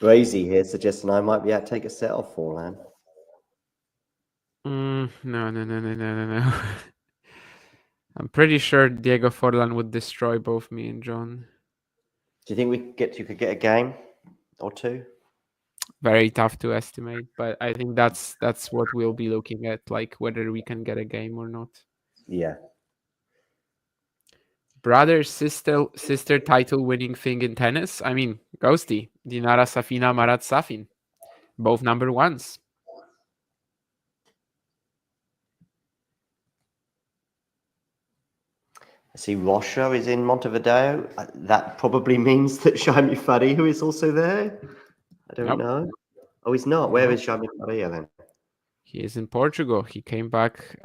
Brazy here suggesting I might be able to take a set off Forlan. No. I'm pretty sure Diego Forlan would destroy both me and John. Do you think you could get a game or 2? Very tough to estimate, but I think that's what we'll be looking at, like whether we can get a game or not. Yeah. Brother sister title winning thing in tennis. I mean, Ghosty, Dinara Safina, Marat Safin, both number 1s. I see Rocha is in Montevideo. That probably means that Jaime Faria is also there. I don't know. Oh, he's not. Where is Jaime Faria then? He is in Portugal. He came back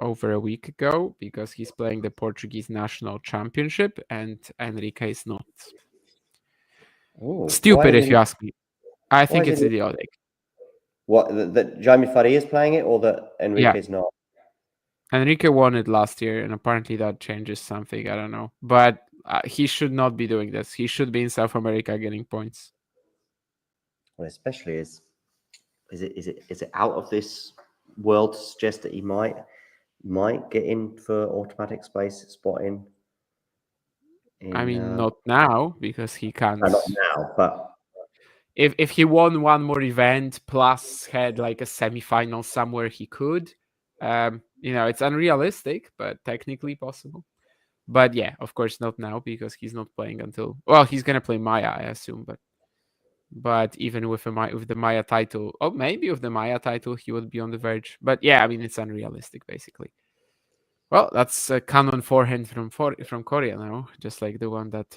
over a week ago because he's playing the Portuguese national championship, and Enrique is not. Oh, Stupid, if you ask me. I think it's idiotic. What, that Jaime Faria is playing it, or that Enrique's not? Enrique won it last year, and apparently that changes something. I don't know, but he should not be doing this. He should be in South America getting points. Well, especially is it out of this world to suggest that he might get in for automatic space spot in? I mean, not now because he can't. Not now, but if he won one more event plus had like a semi-final somewhere, he could. It's unrealistic, but technically possible. But yeah, of course not now because he's not playing until he's gonna play Maya, I assume. But even with the Maya title, maybe with the Maya title, he would be on the verge. But yeah, I mean it's unrealistic basically. Well, that's a cannon forehand from Coria now, just like the one that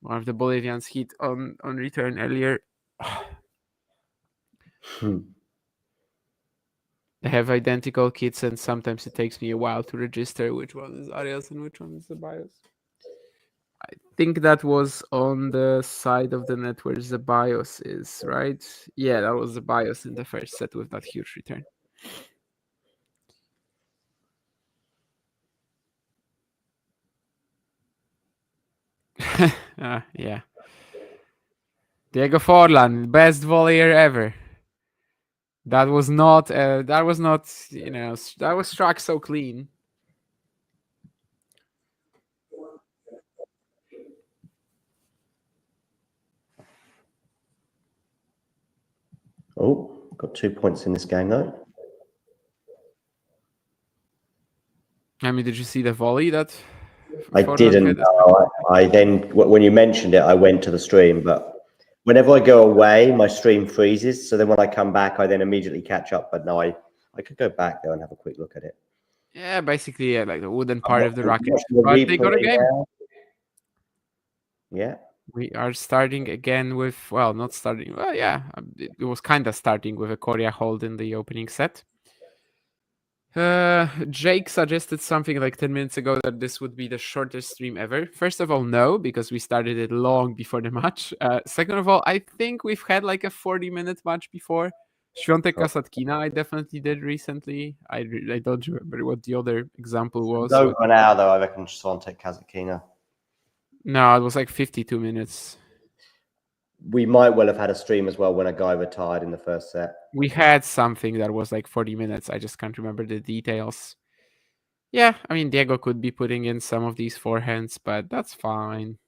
one of the Bolivians hit on return earlier. They have identical kits, and sometimes it takes me a while to register which one is Arias and which one is Zeballos. I think that was on the side of the net where Zeballos is, right? Yeah, that was Zeballos in the first set with that huge return. Yeah. Diego Forlan, best volleyer ever. That was not, that was struck so clean. Oh, got 2 points in this game though. I mean, did you see the volley that I didn't know. I then, when you mentioned it, I went to the stream, but whenever I go away, my stream freezes. So then when I come back, I then immediately catch up. But no, I could go back there and have a quick look at it. Yeah, basically, like the wooden part of the racket. But they got a game. Yeah. We are starting again with, not starting. Well, yeah, it was kind of starting with a Coria hold in the opening set. Jake suggested something like 10 minutes ago that this would be the shortest stream ever. First of all, no, because we started it long before the match. Second of all, I think we've had like a 40-minute match before. Świątek Kasatkina, I definitely did recently. I don't remember what the other example was. Over an hour, though, I reckon Świątek Kasatkina. No, it was like 52 minutes. We might well have had a stream as well when a guy retired in the first set. We had something that was like 40 minutes. I just can't remember the details. Yeah, I mean, Diego could be putting in some of these forehands, but that's fine.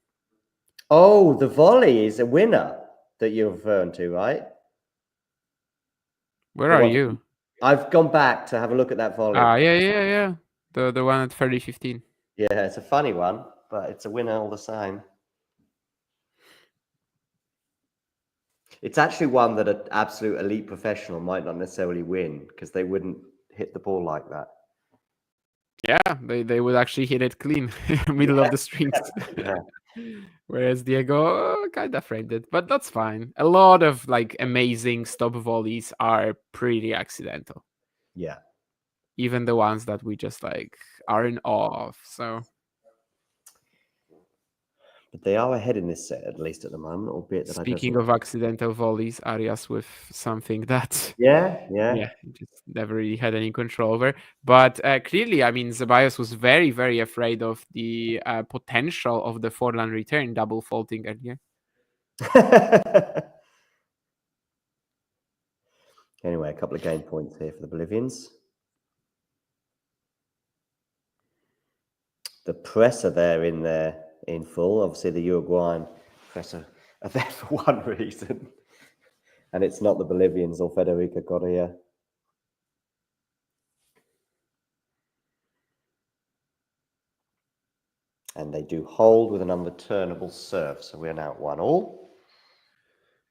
Oh, the volley is a winner that you're referring to, right? Where are you? I've gone back to have a look at that volley. Yeah. The one at 30-15. Yeah, it's a funny one, but it's a winner all the same. It's actually one that an absolute elite professional might not necessarily win because they wouldn't hit the ball like that. Yeah, they would actually hit it clean, middle of the strings. Yeah. Whereas Diego kind of framed it, but that's fine. A lot of like amazing stop volleys are pretty accidental. Yeah. Even the ones that we just like are in awe of. So. But they are ahead in this set, at least at the moment, albeit that Speaking of accidental volleys, Arias with something that just never really had any control over. But clearly, I mean, Zeballos was very, very afraid of the potential of the Forlan return double faulting earlier. Anyway, a couple of game points here for the Bolivians. The press are there in full. Obviously, the Uruguayan press are there for one reason. And it's not the Bolivians or Federico Coria. And they do hold with an unreturnable serve. So we're now at 1-1.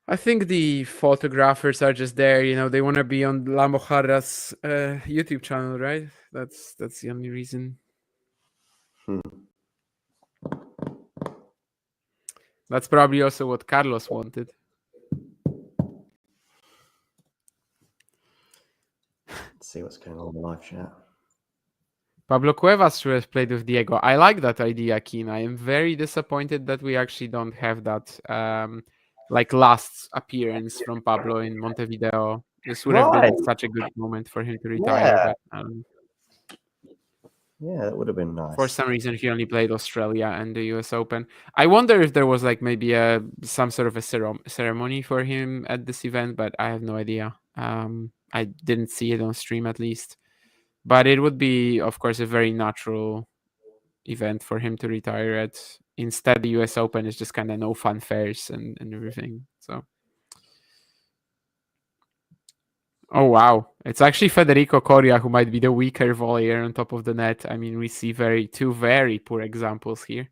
I think the photographers are just there. They want to be on La Mojarra's YouTube channel, right? That's the only reason. That's probably also what Carlos wanted. Let's see what's going on in the live chat. Pablo Cuevas should have played with Diego. I like that idea, Keen. I am very disappointed that we actually don't have that last appearance from Pablo in Montevideo. This would have Right. been such a good moment for him to retire, but Yeah, that would have been nice. for some reason he only played Australia and the US Open. I wonder if there was like maybe some sort of a ceremony for him at this event, but I have no idea. I didn't see it on stream at least. But it would be, of course, a very natural event for him to retire at. Instead, the US Open is just kind of no fanfares and everything. So, oh wow, it's actually Federico Coria who might be the weaker volleyer on top of the net. I mean, we see two very poor examples here.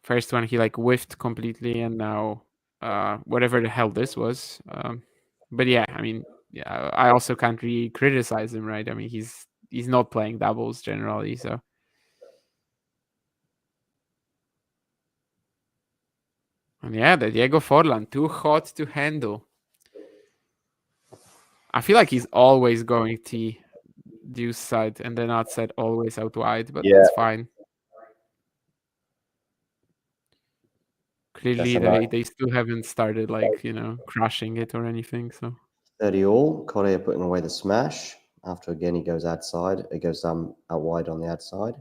First one, he like whiffed completely, and now whatever the hell this was. But yeah, I mean, yeah, I also can't really criticize him, right? I mean, he's not playing doubles generally, so. And yeah, the Diego Forlan, too hot to handle. I feel like he's always going T deuce side and then outside always out wide, but that's fine. Clearly, they still haven't started crushing it or anything. So 30 all. Coria putting away the smash. After again he goes outside. It goes out wide on the outside.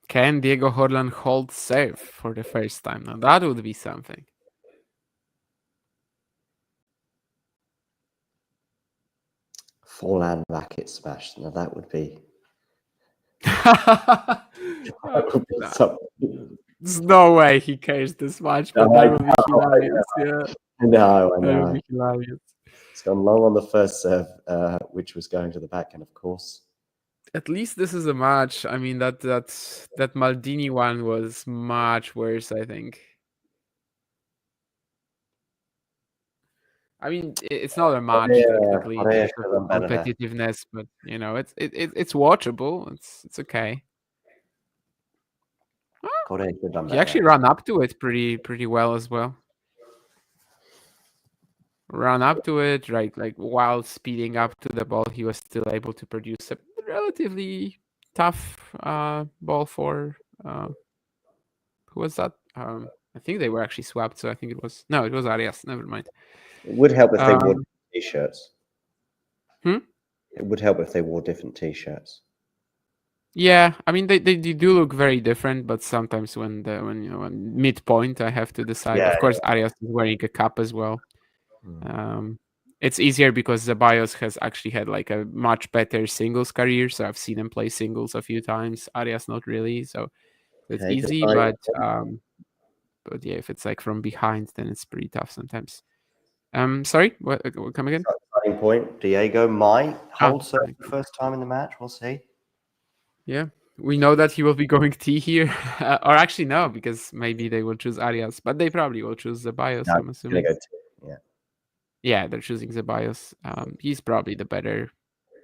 Can Diego Forlan hold serve for the first time? Now that would be something. Forlan racket smash. Now that would be. There's no way he cares this much, but that would be hilarious. Yeah. No, I know. That would be hilarious. It's gone long on the first serve, which was going to the backhand, of course. At least this is a match. I mean, that Maldini one was much worse, I think. I mean, it's not a match technically in terms of competitiveness, but you know, it's watchable. It's okay. He actually ran up to it pretty well as well. Ran up to it, right? Like while speeding up to the ball, he was still able to produce a relatively tough ball for who was that? I think they were actually swapped, so I think it was Arias. Never mind. It would help if they wore t-shirts. It would help if they wore different t-shirts. Yeah, I mean they do look very different, but sometimes when midpoint, I have to decide. Of course, Arias is wearing a cap as well. It's easier because Zeballos has actually had like a much better singles career, so I've seen him play singles a few times. Arias not really, so it's easy. But yeah, if it's like from behind, then it's pretty tough sometimes. Sorry, what come again? Starting point. Diego might hold serve the first time in the match. We'll see. Yeah, we know that he will be going T here, or actually no, because maybe they will choose Arias, but they probably will choose Zeballos. No, I'm assuming. Yeah. Yeah, they're choosing Zeballos. He's probably the better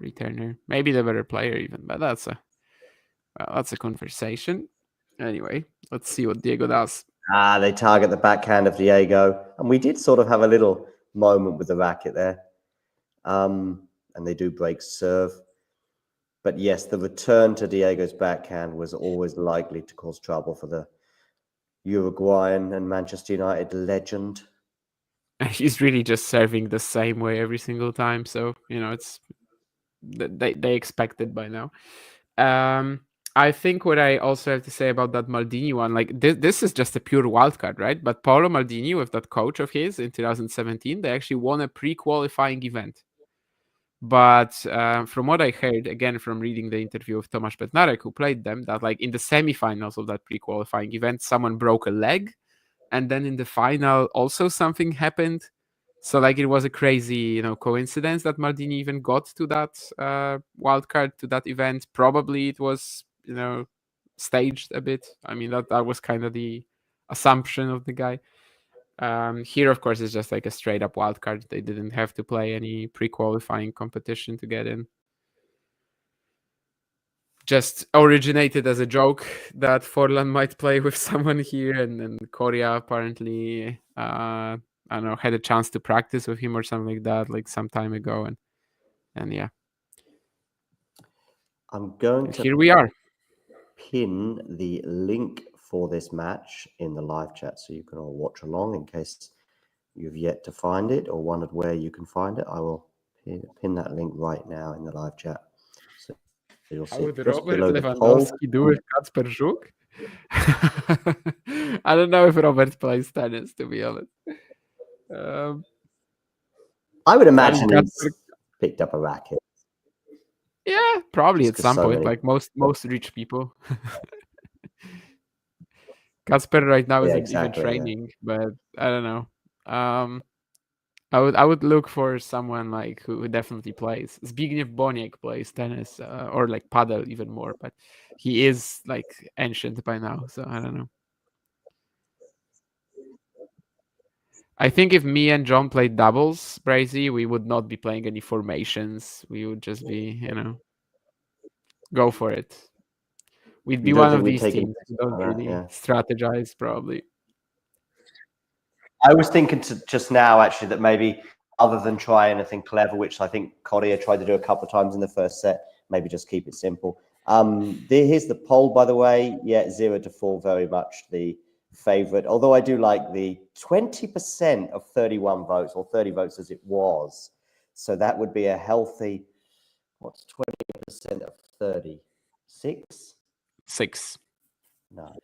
returner, maybe the better player even, but that's a conversation. Anyway, let's see what Diego does. They target the backhand of Diego, and we did sort of have a little moment with the racket there. And they do break serve. But yes, the return to Diego's backhand was always likely to cause trouble for the Uruguayan and Manchester United legend. He's really just serving the same way every single time, so it's they expect it by now. I think what I also have to say about that Maldini one, like this is just a pure wildcard, right? But Paolo Maldini, with that coach of his in 2017, they actually won a pre-qualifying event. But from what I heard, again, from reading the interview of Tomasz Bednarek, who played them, that like in the semifinals of that pre-qualifying event, someone broke a leg. And then in the final, also something happened. So like it was a crazy, coincidence that Maldini even got to that wildcard, to that event. Probably it was, staged a bit. I mean, that was kind of the assumption of the guy. Here, of course, it's just like a straight up wild card. They didn't have to play any pre-qualifying competition to get in. Just originated as a joke that Forlan might play with someone here, and Coria apparently, I don't know, had a chance to practice with him or something like that, like some time ago, and yeah. I'm going And to here we are. pin the link for this match in the live chat so you can all watch along in case you've yet to find it or wondered where you can find it. I will pin that link right now in the live chat. So you'll see How would it just Robert below the poll. Lewandowski do with Kacper Żuk? I don't know if Robert plays tennis, to be honest. I would imagine Kacper, he's picked up a racket. yeah, probably Just at 'cause some so point, many- like most rich people. Kacper right now Yeah, isn't exactly, even training, but I don't know. I would look for someone like who definitely plays. Zbigniew Boniek plays tennis, or like paddle even more, but he is like ancient by now, so I don't know. I think if me and John played doubles, Brazy, we would not be playing any formations. We would just be, go for it. We'd You be don't one think of we'd these take teams who don't that? really Yeah. strategize, probably. I was thinking just now, actually, that maybe other than try anything clever, which I think Coria tried to do a couple of times in the first set, maybe just keep it simple. Here's the poll, by the way. Yeah, 0-4, very much the favorite. Although I do like the 20% of 31 votes, or 30 votes as it was. So that would be a healthy, what's 20% of 36? 6. No.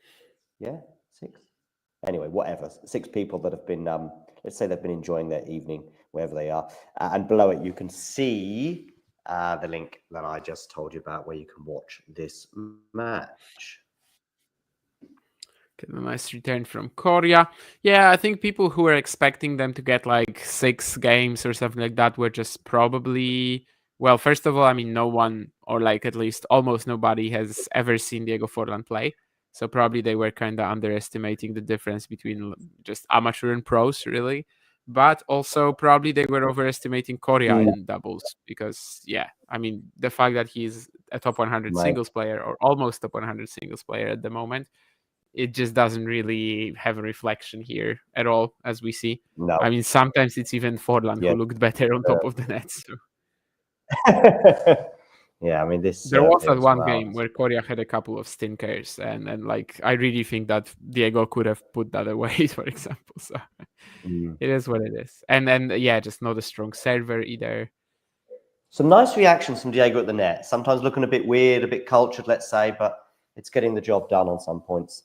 Yeah, 6. Anyway, whatever. 6 people that have been, let's say they've been enjoying their evening wherever they are. And below it, you can see the link that I just told you about where you can watch this match. Get a nice return from Coria. Yeah, I think people who were expecting them to get like 6 games or something like that were just probably, well, first of all, I mean, no one, or like at least almost nobody, has ever seen Diego Forlan play. So probably they were kind of underestimating the difference between just amateur and pros, really. But also probably they were overestimating Coria in doubles because, yeah, I mean, the fact that he's a top 100 Right. singles player or almost top 100 singles player at the moment, it just doesn't really have a reflection here at all, as we see. No. I mean, sometimes it's even Forlan Yeah. who looked better on top of the net. So. Yeah, I mean, this There was that as one well. game where Coria had a couple of stinkers, and like I really think that Diego could have put that away, for example. So it is what it is. And then yeah, just not a strong server either. Some nice reactions from Diego at the net. Sometimes looking a bit weird, a bit cultured, let's say, but it's getting the job done on some points.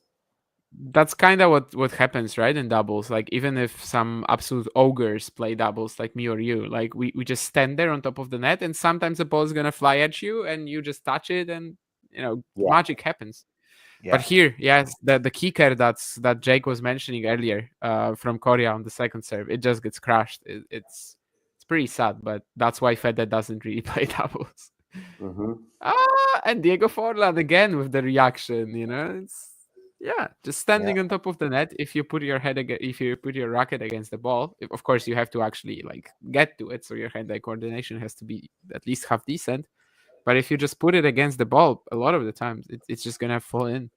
That's kind of what happens, right, in doubles. Like even if some absolute ogres play doubles like me or you, like we just stand there on top of the net, and sometimes the ball is gonna fly at you and you just touch it, and magic happens. Yeah. But here, yes, the kicker that Jake was mentioning earlier, from Coria on the second serve, it just gets crashed. It's pretty sad, but that's why Fede doesn't really play doubles. And Diego Forlan again with the reaction, it's just standing on top of the net. If you put your racket against the ball, of course you have to actually like get to it, so your hand-eye coordination has to be at least half decent. But if you just put it against the ball, a lot of the times it's just gonna fall in.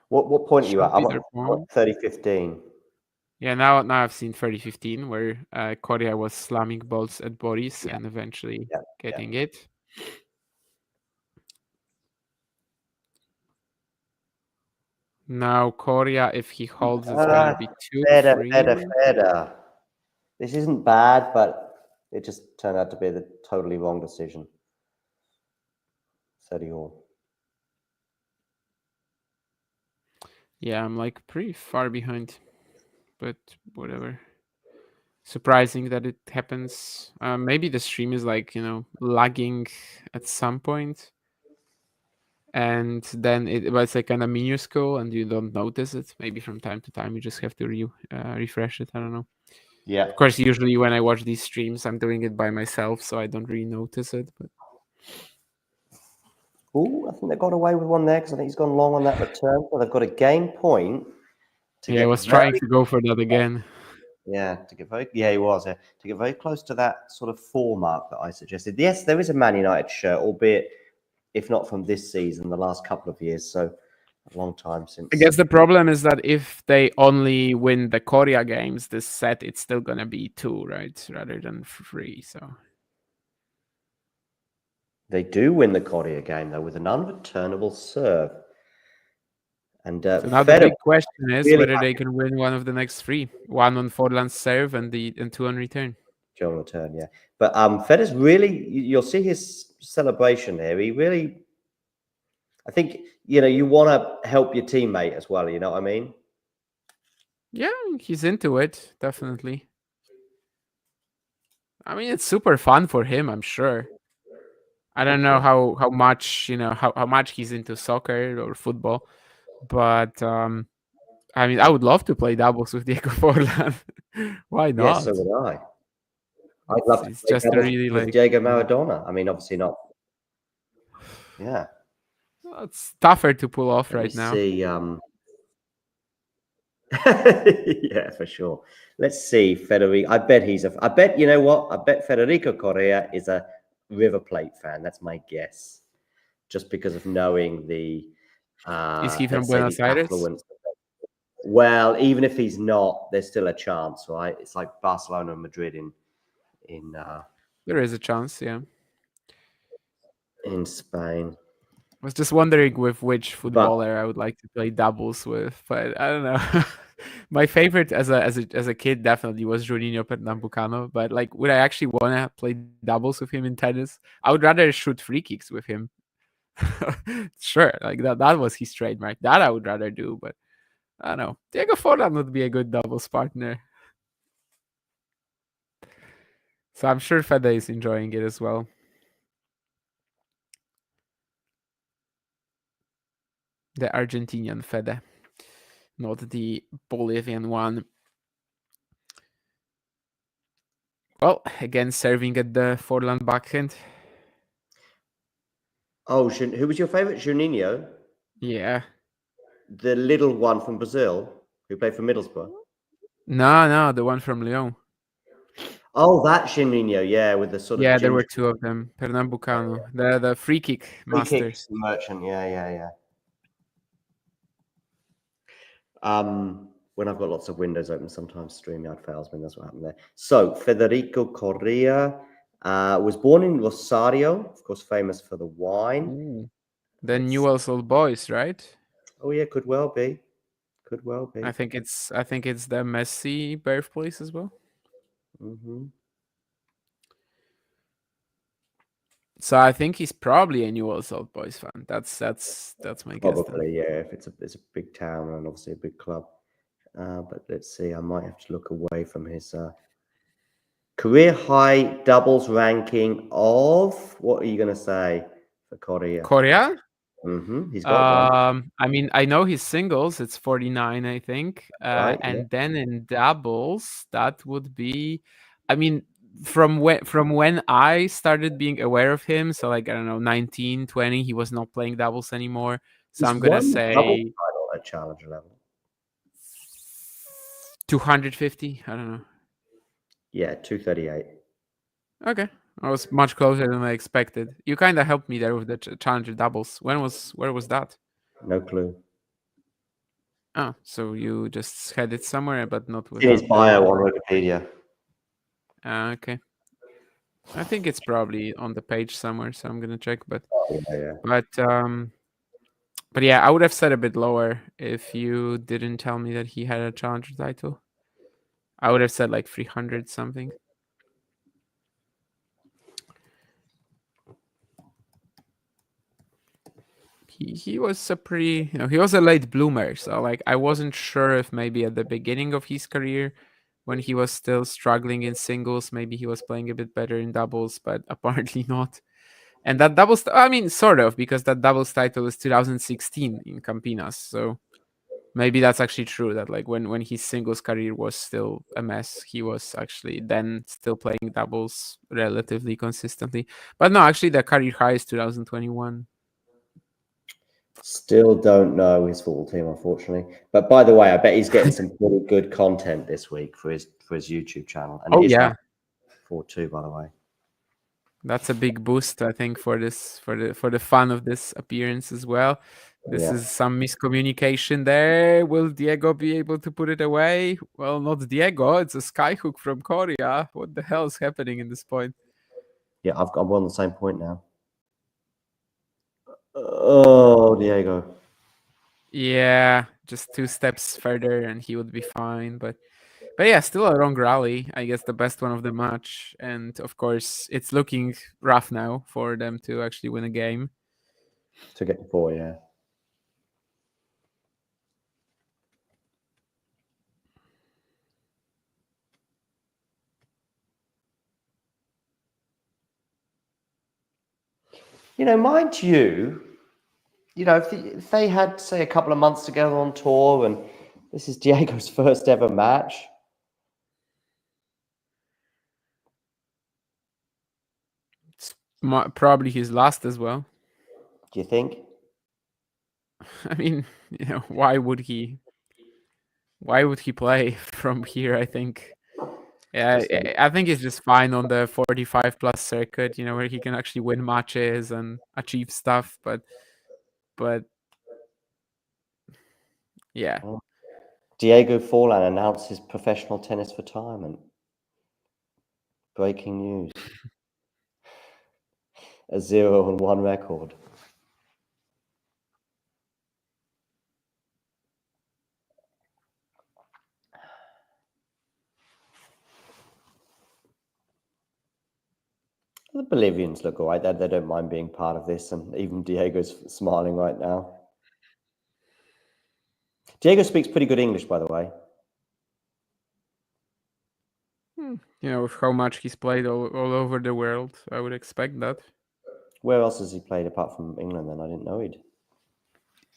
What point are you at? I'm Their at point. 30-15. Yeah, now I've seen 30-15 where Coria was slamming balls at Boris and eventually getting it. Now Coria, if he holds, it's gonna be 2-3. Feder. This isn't bad, but it just turned out to be the totally wrong decision. 30-all. Yeah, I'm like pretty far behind, but whatever. Surprising that it happens. Maybe the stream is like, lagging at some point. And then it was like kind of minuscule and you don't notice it. Maybe from time to time you just have to refresh it. I don't know. Yeah. Of course, usually when I watch these streams, I'm doing it by myself, so I don't really notice it. But Oh, I think they got away with one there because I think he's gone long on that return. So they've got a game point to Yeah, I get was trying very to go for that again. he was to get very close to that sort of 4 mark that I suggested. Yes, there is a Man United shirt, albeit if not from this season, the last couple of years. So a long time since. I guess the problem is that if they only win the Coria games, this set, it's still gonna be 2, right, rather than 3. So They do win the Coria game though with an unreturnable serve. And so now the Federer big question is really whether they can win one of the next 3, one on Forlan's serve and 2 on return. on return, yeah. But Federer's really, you'll see his celebration there. He really, I think, you want to help your teammate as well. You know what I mean? Yeah, he's into it, definitely. I mean, it's super fun for him, I'm sure. I don't know how much, how much he's into soccer or football, but I mean, I would love to play doubles with Diego Forlan. Why Yes, not? so would I. I'd love to It's play just a doubles really with like Diego Maradona. I mean, obviously not. Yeah. well, it's tougher to pull off Let me right now. see. Yeah, for sure. Let's see, Federico. I bet you know what? I bet Federico Coria is a River Plate fan. That's my guess. Just because of knowing the Is he from let's say Buenos the Aires? affluence. Well, even if he's not, there's still a chance, right? It's like Barcelona and Madrid in There is a chance, yeah. in Spain. I was just wondering with which But footballer I would like to play doubles with, but I don't know. My favorite as a kid definitely was Juninho Pernambucano, but like, would I actually want to play doubles with him in tennis? I would rather shoot free kicks with him. Sure, like that was his trademark. That I would rather do, but I don't know. Diego Forlan would be a good doubles partner. So I'm sure Fede is enjoying it as well. The Argentinian Fede, not the Bolivian one. Well, again, serving at the Forlan backhand. oh, who was your favorite? Juninho, Yeah. the little one from Brazil who played for Middlesbrough. No, the one from Lyon. Oh, that Juninho, yeah, with the sort of Yeah, there were ginger 2 of them. Pernambucano, the free kick free master. kicks merchant. Yeah. When I've got lots of windows open, sometimes StreamYard fails me. That's what happened there. So Federico Coria was born in Rosario, of course, famous for the wine. Ooh. The Newell's Old Boys, right? Oh yeah, could well be. Could well be. I think it's the Messi birthplace as well. Mm-hmm. So I think he's probably a Newell's Old Boys fan. That's my guess. Probably, yeah. If it's a big town and obviously a big club. But let's see. I might have to look away from his career high doubles ranking of what are you going to say for Coria? Coria? He's got one. I mean, I know his singles. It's 49, I think. Right, yeah. And then in doubles, that would be. I mean, from when I started being aware of him, so like I don't know, 19, 20, he was not playing doubles anymore. So He's I'm gonna won the double say title at challenger level. 250. I don't know. Yeah, 238. Okay, I was much closer than I expected. You kind of helped me there with the challenger doubles. Where was that? No clue. Oh, so you just had it somewhere, but not It's in his without bio on Wikipedia. Okay. I think it's probably on the page somewhere, so I'm gonna check. But Oh, yeah. but yeah, I would have said a bit lower if you didn't tell me that he had a challenger title. I would have said like 300 something. He was a pretty, he was a late bloomer, so like I wasn't sure if maybe at the beginning of his career when he was still struggling in singles, maybe he was playing a bit better in doubles, but apparently not. And that doubles, I mean, sort of, because that doubles title is 2016 in Campinas, so maybe that's actually true that like when his singles career was still a mess, he was actually then still playing doubles relatively consistently. But no, actually the career high is 2021. Still don't know his football team, unfortunately. But by the way, I bet he's getting some pretty good content this week for his YouTube channel. And Oh it is yeah, now 4-2, by the way. that's a big boost, I think, for the fun of this appearance as well. This Yeah. is some miscommunication there. Will Diego be able to put it away? Well, not Diego. It's a skyhook from Coria. What the hell is happening in this point? Yeah, I'm on the same point now. Oh, Diego. Yeah, just 2 steps further and he would be fine. But yeah, still a long rally. I guess the best one of the match. And of course, it's looking rough now for them to actually win a game. To get the 4, yeah. Mind you, if they had, say, a couple of months together on tour and this is Diego's first ever match. It's probably his last as well. Do you think? I mean, why would he? Why would he play from here? I think. Yeah, I think he's just fine on the 45 plus circuit. Where he can actually win matches and achieve stuff. But yeah. Diego Forlan announced his professional tennis retirement. Breaking news. A 0-1 record. The Bolivians look all right. They don't mind being part of this, and even Diego's smiling right now. Diego speaks pretty good English, by the way. With how much he's played all over the world, I would expect that. Where else has he played apart from England then? I didn't know he'd.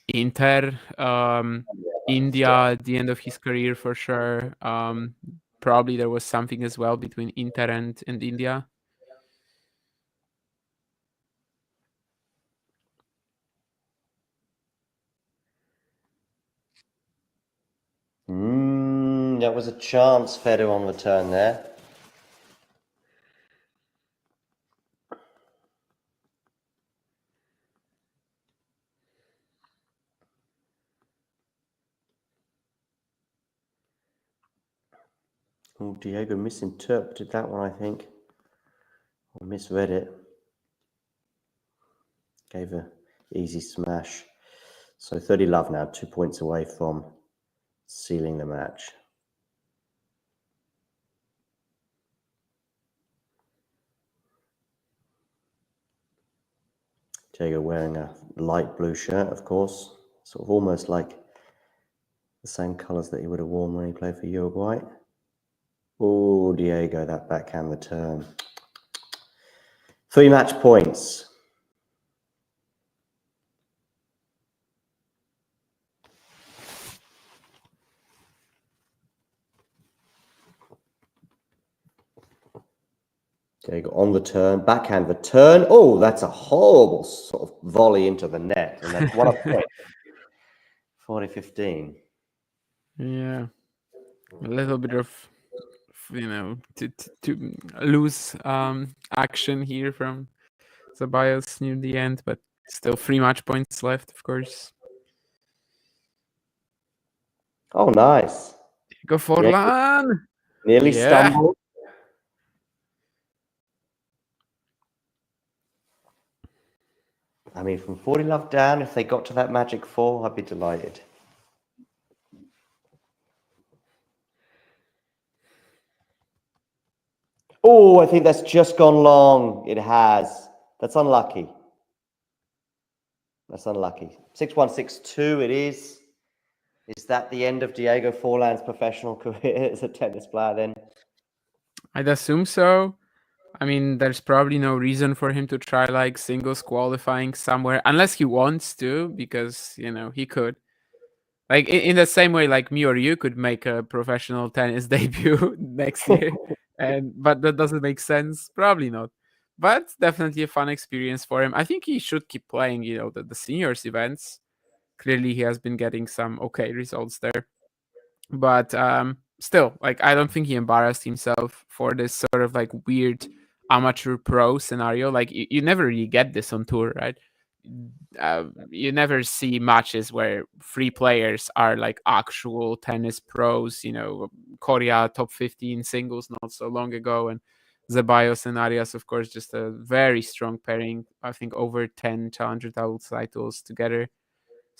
Inter, India at the end of his career for sure. Probably there was something as well between Inter and India. That was a chance, Federer on return there. Oh, Diego misinterpreted that one, I think. Or misread it. Gave a easy smash. So 30 love now, 2 points away from sealing the match. Diego wearing a light blue shirt, of course, sort of almost like the same colours that he would have worn when he played for Uruguay. Oh, Diego, that backhand return. 3 match points. Diego on the turn, backhand return. Oh, that's a horrible sort of volley into the net. And that's 1 point. 40-15. Yeah, a little bit of to lose action here from Zeballos near the end, but still 3 match points left, of course. Oh, nice. Go Forlan. Nearly Yeah. stumbled. I mean, from 40 love down, if they got to that magic 4, I'd be delighted. Oh, I think that's just gone long. It has. That's unlucky. That's unlucky. 6-1, 6-2 it is. Is that the end of Diego Forlan's professional career as a tennis player then? I'd assume so. I mean, there's probably no reason for him to try like singles qualifying somewhere unless he wants to, because he could. Like in the same way, like me or you could make a professional tennis debut next year, but that doesn't make sense. Probably not. But definitely a fun experience for him. I think he should keep playing, the seniors events. Clearly, he has been getting some okay results there. But still, like, I don't think he embarrassed himself for this sort of like weird amateur pro scenario. Like, you never really get this on tour, right? You never see matches where three players are like actual tennis pros. Coria top 15 singles not so long ago, and Zeballos and Arias, of course, just a very strong pairing. I think over 10 challenger doubles titles together.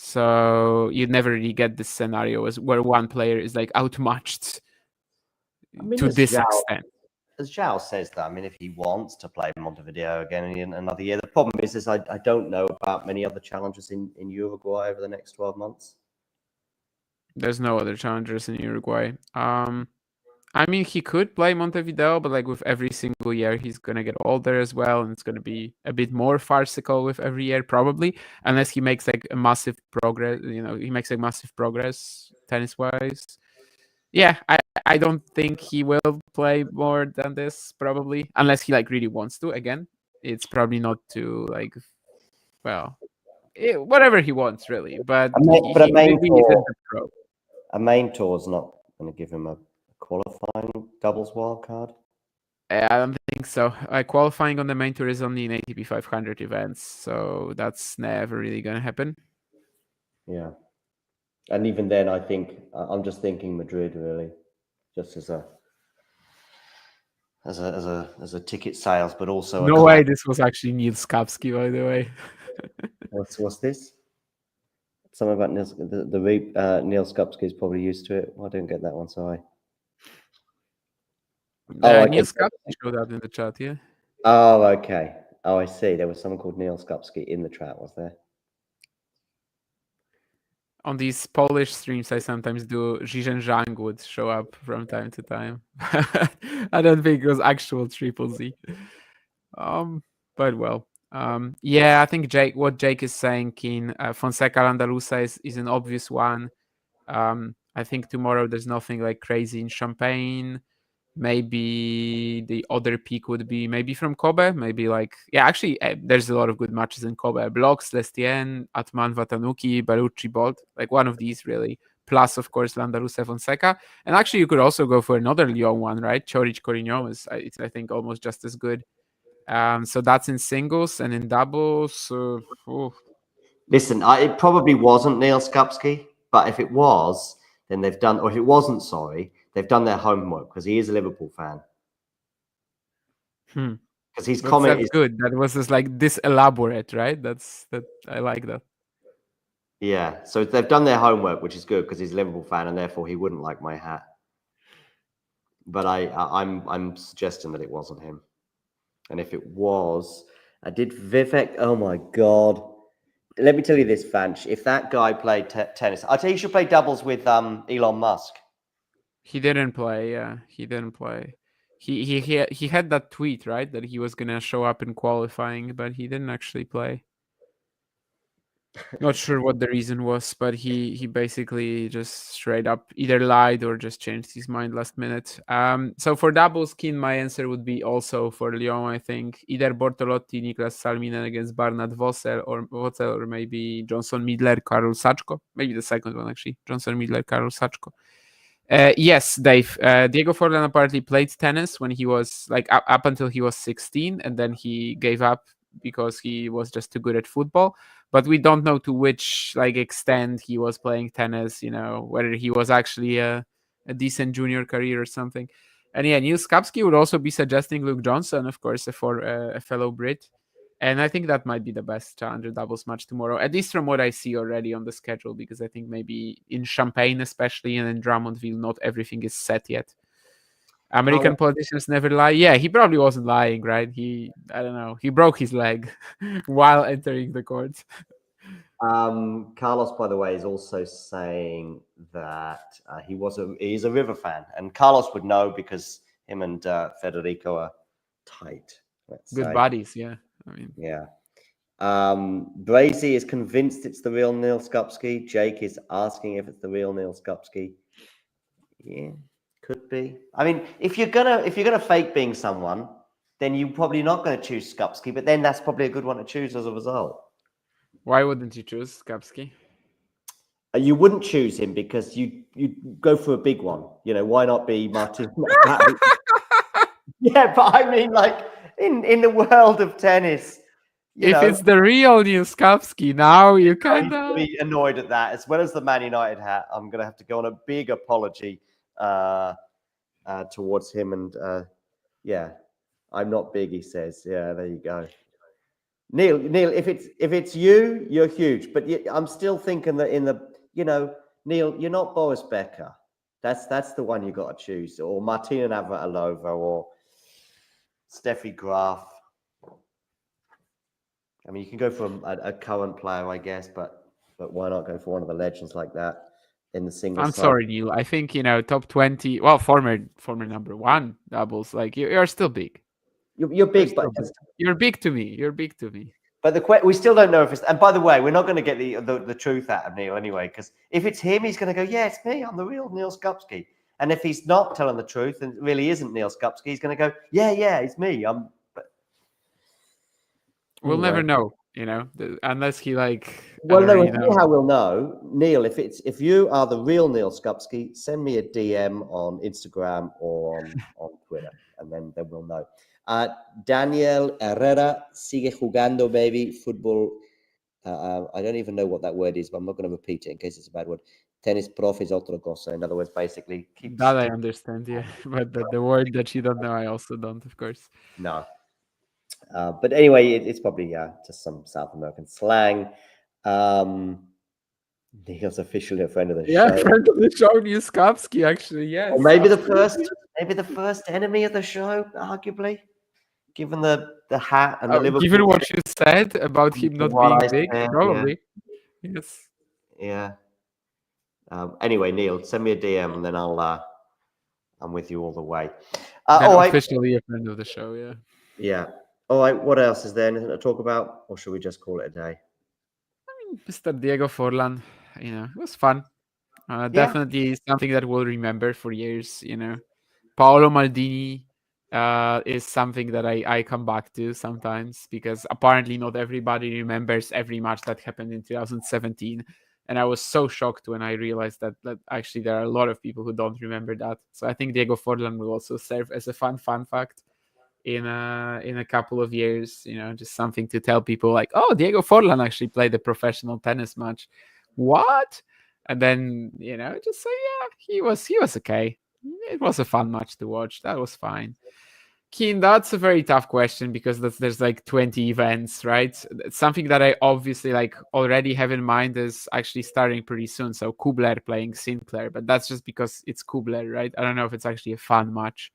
So you never really get this scenario as where one player is like outmatched I mean, to this extent. as Zhao says that, I mean, if he wants to play Montevideo again in another year, the problem is I don't know about many other challengers in Uruguay over the next 12 months. There's no other challengers in Uruguay. I mean, he could play Montevideo, but like with every single year, he's gonna get older as well, and it's gonna be a bit more farcical with every year, probably, unless he makes like a massive progress. He makes like massive progress tennis wise. Yeah, I don't think he will play more than this, probably, unless he like really wants to. Again, it's probably not to like, well, whatever he wants really. But But maybe he isn't a pro. a main tour is not going to give him a qualifying doubles wild card. I don't think so. Qualifying on the main tour is only in ATP 500 events, so that's never really gonna happen. Yeah, and even then, I think I'm just thinking Madrid really, just as a ticket sales, but also no way. This was actually Niels Kapski, by the way. what's this? Something about Niels. Niels Skupski is probably used to it. Well, I didn't get that one, sorry. Niels Kapski showed up in the chat, yeah. Oh, okay. Oh, I see. There was someone called Niels Skupski in the chat, was there? On these Polish streams I sometimes do, Zizhen Zhang would show up from time to time. I don't think it was actual Triple Z. But well, yeah, I think what Jake is saying, Keen, Fonseca Landalusa is an obvious one. I think tomorrow there's nothing like crazy in Champagne. Maybe the other peak would be maybe from Kobe. Maybe like, yeah, actually, there's a lot of good matches in Kobe. Blocks, Lestien, Atman, Vatanuki, Barucci, Bolt. Like one of these really. Plus, of course, Landalusa, Fonseca. And actually, you could also go for another Lyon one, right? Chorich, Corignon is, I think, almost just as good. So that's in singles, and in doubles. Listen, it probably wasn't Neil Skupski, but if it was, then they've done, or if it wasn't, sorry, they've done their homework because he is a Liverpool fan. Because his comment is good. That was just like this elaborate, right? I like that. Yeah, so they've done their homework, which is good because he's a Liverpool fan and therefore he wouldn't like my hat. But I'm suggesting that it wasn't him. And if it was, I did Vivek. Oh my God. Let me tell you this, Vanch. If that guy played tennis, I'll tell you, he should play doubles with Elon Musk. He didn't play. Yeah, he didn't play. He had that tweet, right, that he was gonna show up in qualifying, but he didn't actually play. Not sure what the reason was, but he basically just straight up either lied or just changed his mind last minute. So for doubles, Keen, my answer would be also for Lyon. I think either Bortolotti, Niklas Salminen against Barnard Vossel, or maybe Johnson Midler, Karol Sachko. Maybe the second one actually, Johnson Midler, Karol Sachko. Yes, Dave. Diego Forlan apparently played tennis when he was like up until he was 16, and then he gave up because he was just too good at football. But we don't know to which like extent he was playing tennis. Whether he was actually a decent junior career or something. And yeah, Niels Kapski would also be suggesting Luke Johnson, of course, for a fellow Brit. And I think that might be the best challenger doubles match tomorrow, at least from what I see already on the schedule, because I think maybe in Champagne, especially, and in Drummondville, not everything is set yet. American politicians never lie. Yeah, he probably wasn't lying, right? I don't know, he broke his leg while entering the court. Carlos, by the way, is also saying that he's a River fan, and Carlos would know because him and Federico are tight. Good buddies, yeah. Yeah. Brazy is convinced it's the real Neil Skupski. Jake is asking if it's the real Neil Skupski. Yeah, could be. I mean, if you're gonna fake being someone, then you're probably not going to choose Skupski, but then that's probably a good one to choose as a result. Why wouldn't you choose Skupski? You wouldn't choose him because you go for a big one. Why not be Martin? Yeah, but I mean, like in the world of tennis, if it's the real Nilskowski, now you he's kind gonna of be annoyed at that, as well as the Man United hat. I'm gonna have to go on a big apology towards him, and yeah, I'm not big. He says, yeah, there you go. Neil, if it's you, you're huge. But I'm still thinking that Neil, you're not Boris Becker. That's the one you got to choose, or Martina Navratilova, or Steffi Graf. I mean, you can go for a current player, I guess, but why not go for one of the legends like that in the singles? I'm sorry, Neil. I think top 20. Well, former number one doubles. Like you're still big. You're big, but you're big to me. You're big to me. But we still don't know if it's. And by the way, we're not going to get the truth out of Neil anyway, because if it's him, he's going to go, yeah, it's me. I'm the real Neil Skupski. And if he's not telling the truth and it really isn't Neil Skupski, he's going to go, yeah, it's me. We'll never know, unless he Well, no, how we'll know, Neil. If you are the real Neil Skupski, send me a DM on Instagram or on Twitter, and then we'll know. Daniel Herrera sigue jugando, baby. Football. I don't even know what that word is, but I'm not going to repeat it in case it's a bad word. Tennis prof is otra cosa. In other words, basically, that I understand, yeah. But the word that you don't know, I also don't, of course. No. But anyway, it's probably just some South American slang. Neil's officially a friend of the show. Yeah, friend of the show, Nilskowski, actually, yes. Or maybe the first enemy of the show, arguably, given the hat and the Liverpool. Given what you said about him not being big, probably. Yeah. Yes. Yeah. Anyway, Neil, send me a DM and then I'm with you all the way. Officially a friend of the show, yeah. Yeah. All right. What else is there? Anything to talk about, or should we just call it a day? I mean, Mr. Diego Forlan, it was fun. Definitely something that we'll remember for years. Paolo Maldini is something that I come back to sometimes, because apparently not everybody remembers every match that happened in 2017. And I was so shocked when I realized that actually there are a lot of people who don't remember that. So I think Diego Forlan will also serve as a fun fact in a couple of years. Just something to tell people like, oh, Diego Forlan actually played a professional tennis match. What? And then just say, yeah, he was okay. It was a fun match to watch. That was fine. Keen, that's a very tough question, because there's like 20 events, right? Something that I obviously already have in mind is actually starting pretty soon. So Kubler playing Sinclair, but that's just because it's Kubler, right? I don't know if it's actually a fun match.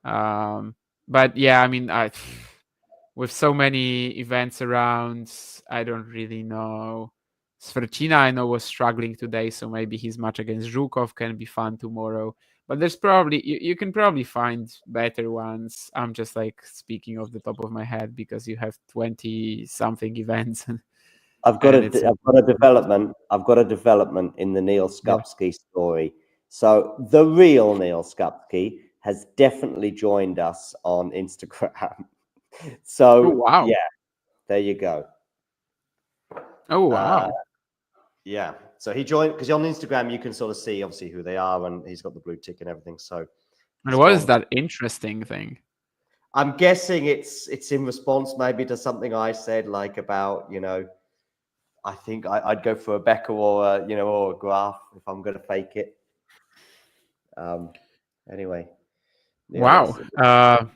But yeah, I mean, with so many events around, I don't really know. Sverchina, I know, was struggling today, so maybe his match against Zhukov can be fun tomorrow. But there's probably you can probably find better ones. I'm just speaking off the top of my head, because you have 20 something events. I've got a development. I've got a development in the Neil Skupski story. So the real Neil Skupski has definitely joined us on Instagram. So wow. Yeah, there you go. Oh wow. Yeah. So he joined, because on Instagram you can sort of see obviously who they are, and he's got the blue tick and everything. So and what is that interesting thing? I'm guessing it's in response maybe to something I said, like about, I think I'd go for a Becker or a Graf if I'm going to fake it. Anyway. Wow.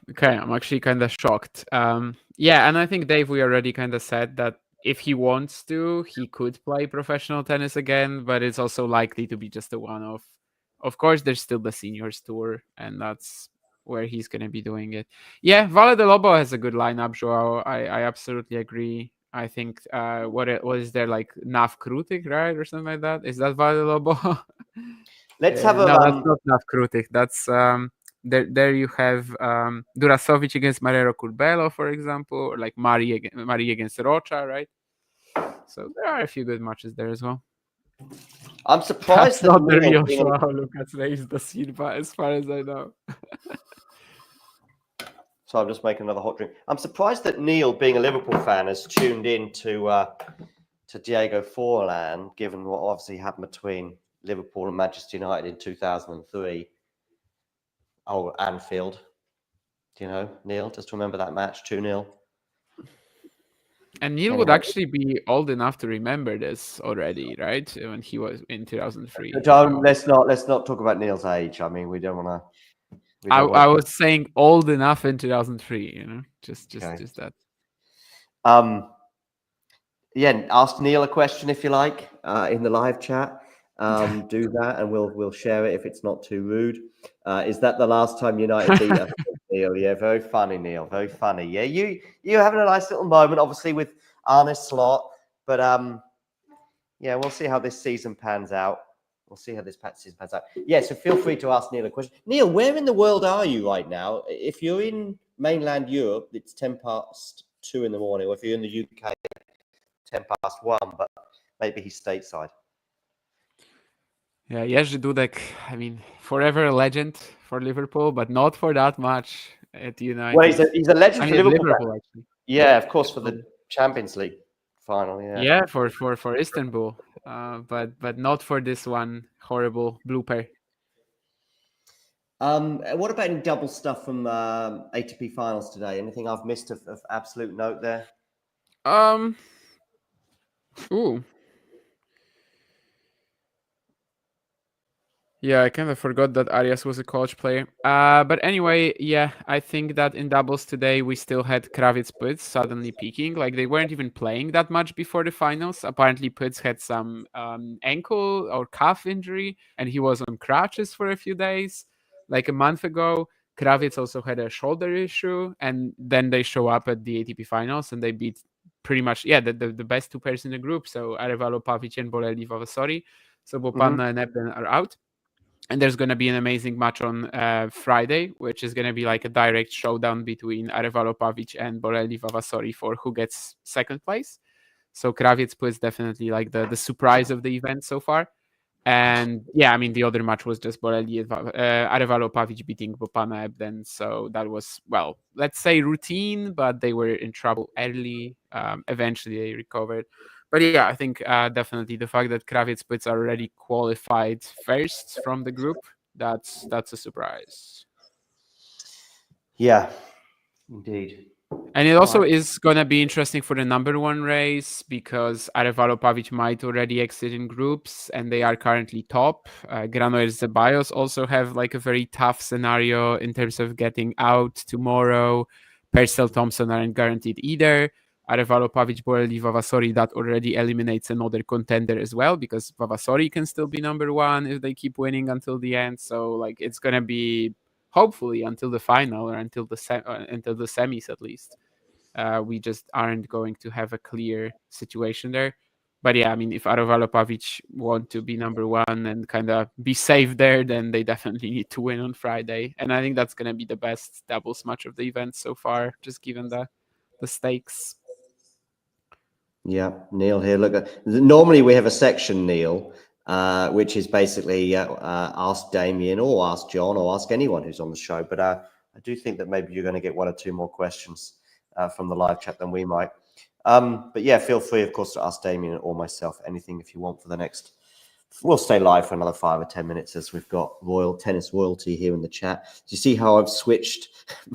Okay, I'm actually kind of shocked. Yeah, and I think, Dave, we already kind of said that if he wants to, he could play professional tennis again, but it's also likely to be just a one-off. Of course, there's still the seniors tour, and that's where he's going to be doing it. Yeah, Valle de Lobo has a good lineup, Joao. I absolutely agree. I think what is there, like Nav Krutik, right, or something like that? Is that Valle de Lobo? Let's have a no, that's not Nav Krutik. That's there you have Durasovic against Marrero Curbelo, for example, or like Mari against Rocha, right? So there are a few good matches there as well. I'm surprised that's not the real Joao Lucas Reis da Silva, as far as I know. So I'm just making another hot drink. I'm surprised that Neil, being a Liverpool fan, has tuned in to to Diego Forlan, given what obviously happened between Liverpool and Manchester United in 2003. Oh, Anfield. Do you know, Neil? Just remember that match, 2-0. And Neil would Anyway, actually be old enough to remember this already, right? When he was in 2003. don't So let's not talk about Neil's age. I mean, we don't want to. I was saying old enough in 2003. Just Okay. that. Yeah, ask Neil a question if you like in the live chat. Do that, and we'll share it if it's not too rude. Is that the last time United beat us, Neil? Yeah, very funny, Neil. Very funny. Yeah, you having a nice little moment, obviously with Arne Slot, but yeah, we'll see how this season pans out. We'll see how this season pans out. Yeah, so feel free to ask Neil a question. Neil, where in the world are you right now? If you're in mainland Europe, it's 2:10 in the morning, or if you're in the UK, 1:10, but maybe he's stateside. Yeah, Jerzy Dudek, I mean, forever a legend for Liverpool, but not for that much at United. Well, he's a legend I for mean, Liverpool. actually. Yeah, of course, for the Champions League final. Yeah. Yeah, for Istanbul, but not for this one horrible blooper. What about any double stuff from ATP Finals today? Anything I've missed of absolute note there? Ooh. Yeah, I kind of forgot that Arias was a college player. But anyway, yeah, I think that in doubles today we still had Kravitz Puts suddenly peaking. Like they weren't even playing that much before the finals. Apparently, Puts had some ankle or calf injury, and he was on crutches for a few days. Like a month ago, Kravitz also had a shoulder issue, and then they show up at the ATP Finals and they beat pretty much the best two pairs in the group. So Arevalo Pavic and Borelli Vavasori. So Bopanna and Ebden are out. And there's going to be an amazing match on Friday, which is going to be like a direct showdown between Arevalo Pavic and Borelli Vavasori for who gets second place. So Kravitz was definitely like the surprise of the event so far. And yeah, I mean, the other match was just Borelli Arevalo Pavic beating Bopana Ebden. So that was, well, let's say routine, but they were in trouble early. Eventually they recovered. But yeah, I think definitely the fact that Kravitz Puts are already qualified first from the group, that's a surprise. Yeah, indeed. And it also is going to be interesting for the number one race because Arevalo Pavic might already exit in groups and they are currently top. Grano and Zeballos also have like a very tough scenario in terms of getting out tomorrow. Purcell Thompson aren't guaranteed either. Arevalo Pavic, Borelli, Vavasori, that already eliminates another contender as well because Vavasori can still be number one if they keep winning until the end. So like it's going to be hopefully until the final or until the semis at least. We just aren't going to have a clear situation there. But yeah, I mean, if Arevalo Pavic want to be number one and kind of be safe there, then they definitely need to win on Friday. And I think that's going to be the best doubles match of the event so far, just given the stakes. Yeah, Neil here. Look, normally we have a section, Neil, which is basically ask Damien or ask John or ask anyone who's on the show. But I do think that maybe you're going to get one or two more questions from the live chat than we might. But yeah, feel free, of course, to ask Damien or myself anything if you want for the next. We'll stay live for another 5 or 10 minutes as we've got tennis royalty here in the chat. Do you see how I've switched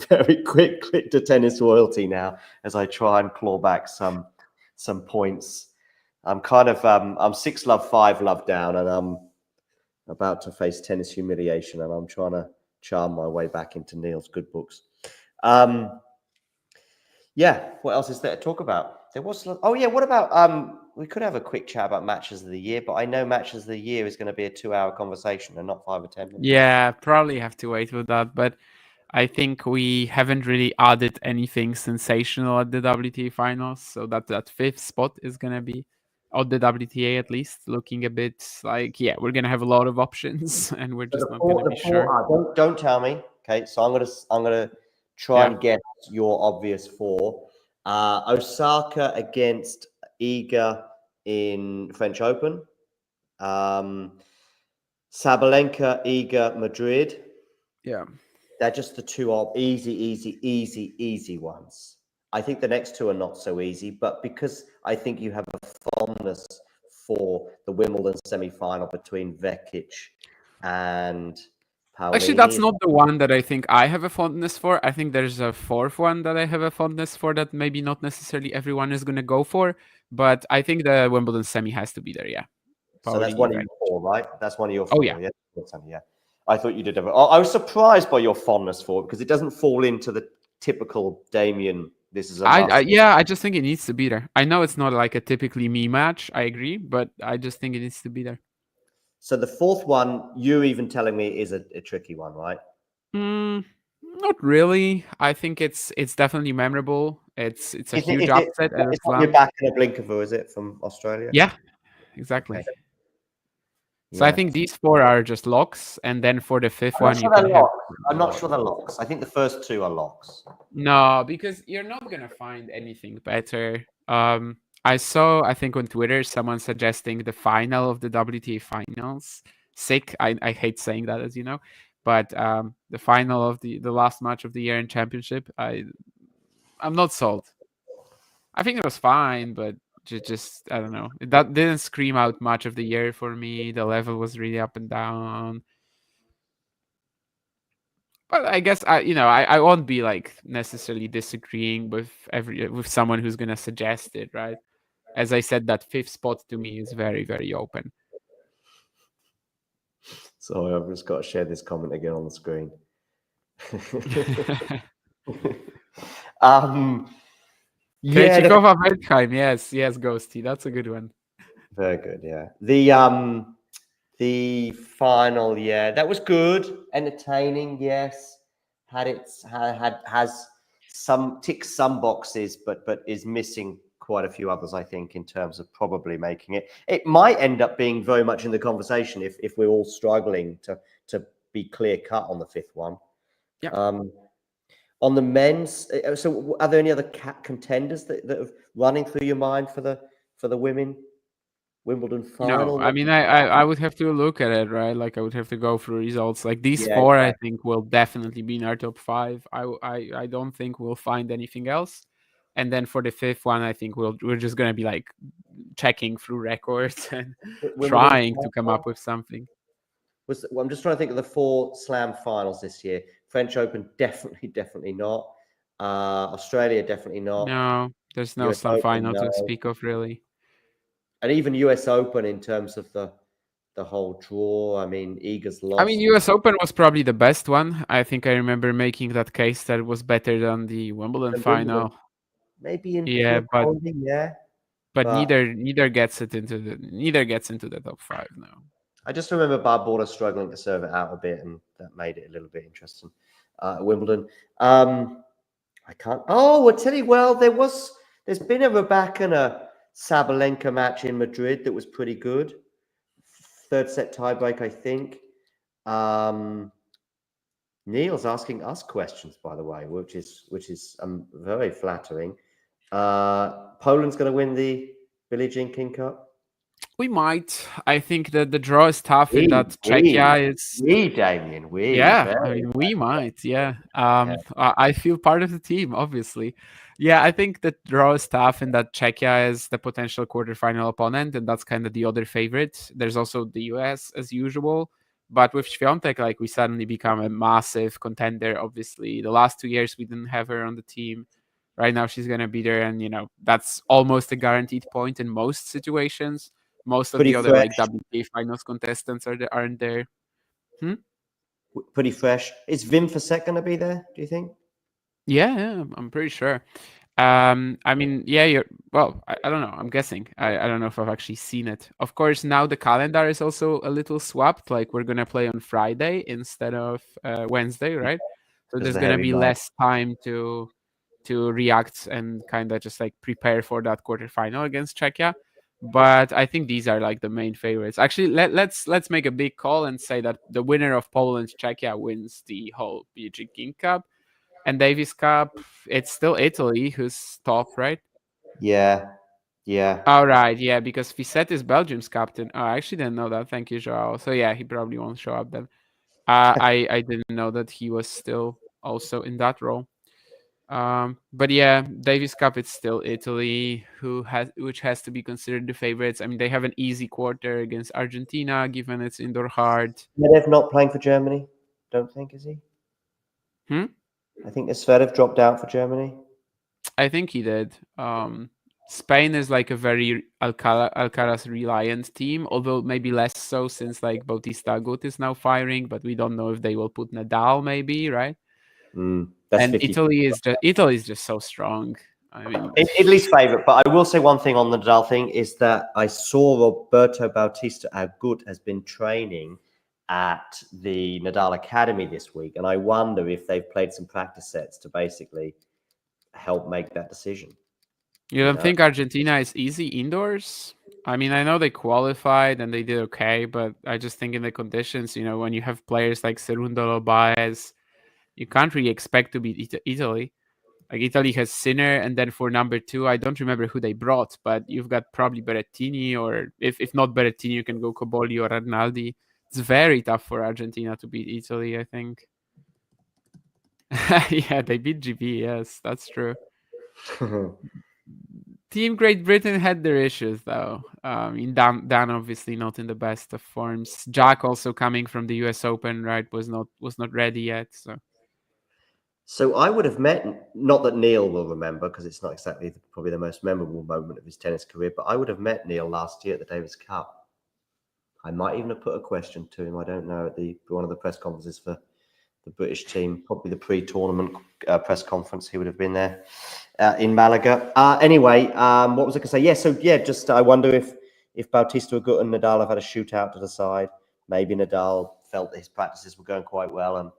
very quickly to tennis royalty now as I try and claw back some points? I'm kind of I'm 6 love 5 love down, and I'm about to face tennis humiliation, and I'm trying to charm my way back into Neil's good books. Yeah, what else is there to talk about? There was what about we could have a quick chat about matches of the year, but I know matches of the year is going to be a 2-hour conversation and not 5 or 10 minutes. Yeah, probably have to wait with that, but I think we haven't really added anything sensational at the WTA finals, so that fifth spot is gonna be at the WTA at least looking a bit like we're gonna have a lot of options and we're just not gonna be sure. Don't tell me. Okay, so I'm gonna try and guess your obvious 4. Osaka against Iga in French Open. Sabalenka, Iga, Madrid. Yeah. They're just the 2 easy ones. I think the next two are not so easy, but because I think you have a fondness for the Wimbledon semi-final between Vekic and Actually, Paolini. that's not the one that I think I have a fondness for. I think there's a fourth one that I have a fondness for that maybe not necessarily everyone is going to go for. But I think the Wimbledon semi has to be there, yeah. So that's Paolini, one of your four, right? That's one of your Oh, four, yeah. yeah? Yeah. I thought you did have it. I was surprised by your fondness for it because it doesn't fall into the typical Damien, this is a must. Yeah, I just think it needs to be there. I know it's not like a typically me match. I agree, but I just think it needs to be there. So the fourth one, you're even telling me is a tricky one, right? Not really. I think it's definitely memorable. It's a huge upset at a It's not your slam. back in a Blinkerville, is it, from Australia? Yeah, exactly. Okay. So I Yeah. think these four are just locks, and then for the fifth I'm not one, sure you they're can have. locks. I'm not sure they're locks. I think the first two are locks. No, because you're not gonna find anything better. I think on Twitter someone suggesting the final of the WTA finals. Sick. I hate saying that, as you know, but the final of the last match of the year in championship. I'm not sold. I think it was fine, but just I don't know. That didn't scream out match of the year for me. The level was really up and down. But I guess I won't be like necessarily disagreeing with someone who's gonna suggest it, right? As I said, that fifth spot to me is very, very open. So I've just got to share this comment again on the screen. Yeah, Krejcikova Wertheim, yes, Ghosty, that's a good one. very good. Yeah, the final, yeah, that was good, entertaining. Yes, has some ticks some boxes, but is missing quite a few others. I think in terms of probably making it. It might end up being very much in the conversation if we're all struggling to be clear cut on the fifth one. Yeah. On the men's, so are there any other contenders that are running through your mind for the women Wimbledon No, final? I mean, I would have to look at it, right? Like I would have to go through results. Like these Yeah, four, I exactly. think will definitely be in our top five. I don't think we'll find anything else. And then for the fifth one, I think we're just gonna be like checking through records and Wimbledon trying to come up final with something. I'm just trying to think of the four Slam finals this year. French Open, definitely not. Australia, definitely not. No, there's no US slam Open, final to no. speak of, really. And even US Open in terms of the whole draw. I mean, Iga's I mean, lost. US Open was probably the best one. I think I remember making that case that it was better than the Wimbledon And Wimbledon, final. maybe in Yeah, pure but quality, yeah. but But neither gets into the top five now. I just remember Boris struggling to serve it out a bit, and that made it a little bit interesting. Wimbledon. I can't. Oh, I tell you, well, there's been a Raback and a Sabalenka match in Madrid that was pretty good. Third set tiebreak, I think. Neil's asking us questions, by the way, which is very flattering. Poland's going to win the Billie Jean King Cup. We might. I think that the draw is tough in We, that we, Czechia is. Damien, Yeah, I very mean, we might. Yeah. yeah. I feel part of the team, obviously. Yeah, I think the draw is tough and that Czechia is the potential quarterfinal opponent, and that's kind of the other favorite. There's also the US as usual. But with Świątek, like we suddenly become a massive contender. Obviously, the last 2 years we didn't have her on the team. Right now she's gonna be there, and that's almost a guaranteed point in most situations. Most of Pretty the other like fresh. WTA finals contestants aren't there. Hmm? Pretty fresh. Is Vim Fosek going to be there? Do you think? Yeah, I'm pretty sure. I mean, yeah, I don't know. I'm guessing. I don't know if I've actually seen it. Of course, now the calendar is also a little swapped. Like we're gonna play on Friday instead of Wednesday, right? So Because of there's the gonna heavy be night. less time to react and kind of just like prepare for that quarterfinal against Czechia. But I think these are like the main favorites. Actually, let's make a big call and say that the winner of Poland Czechia wins the whole PG King Cup. And Davis Cup, it's still Italy who's top, right? Yeah. Yeah. All right, yeah, because Fisset is Belgium's captain. Oh, I actually didn't know that. Thank you, Joao. So yeah, he probably won't show up then. I didn't know that he was still also in that role. But yeah, Davis Cup, it's still Italy which has to be considered the favorites. I mean, they have an easy quarter against Argentina, given it's indoor hard. Medvedev not playing for Germany, don't think, is he? Hmm? I think Zverev dropped out for Germany. I think he did. Spain is like a very Alcaraz reliant team, although maybe less so since like Bautista Agut is now firing, but we don't know if they will put Nadal maybe, right? That's And 50. Italy is just so strong. I mean, Italy's favourite, but I will say one thing on the Nadal thing is that I saw Roberto Bautista Agut has been training at the Nadal Academy this week, and I wonder if they've played some practice sets to basically help make that decision. you don't think Argentina is easy indoors? I mean, I know they qualified and they did okay, but I just think in the conditions, when you have players like Cerundolo Baez, you can't really expect to beat Italy. Like Italy has Sinner, and then for number 2, I don't remember who they brought, but you've got probably Berrettini, or if not Berrettini, you can go Cobolli or Arnaldi. It's very tough for Argentina to beat Italy, I think. Yeah, they beat GB. Yes, that's true. Team Great Britain had their issues though. Dan obviously not in the best of forms. Jack also coming from the US Open, right, was not ready yet. So I would have met, not that Neil will remember because it's not exactly probably the most memorable moment of his tennis career, but I would have met Neil last year at the Davis Cup. I might even have put a question to him. I don't know, at one of the press conferences for the British team, probably the pre-tournament press conference. He would have been there in Malaga. Anyway, what was I going to say? Yeah, so yeah, just I wonder if Bautista Agut and Nadal have had a shootout to the side. Maybe Nadal felt that his practices were going quite well, and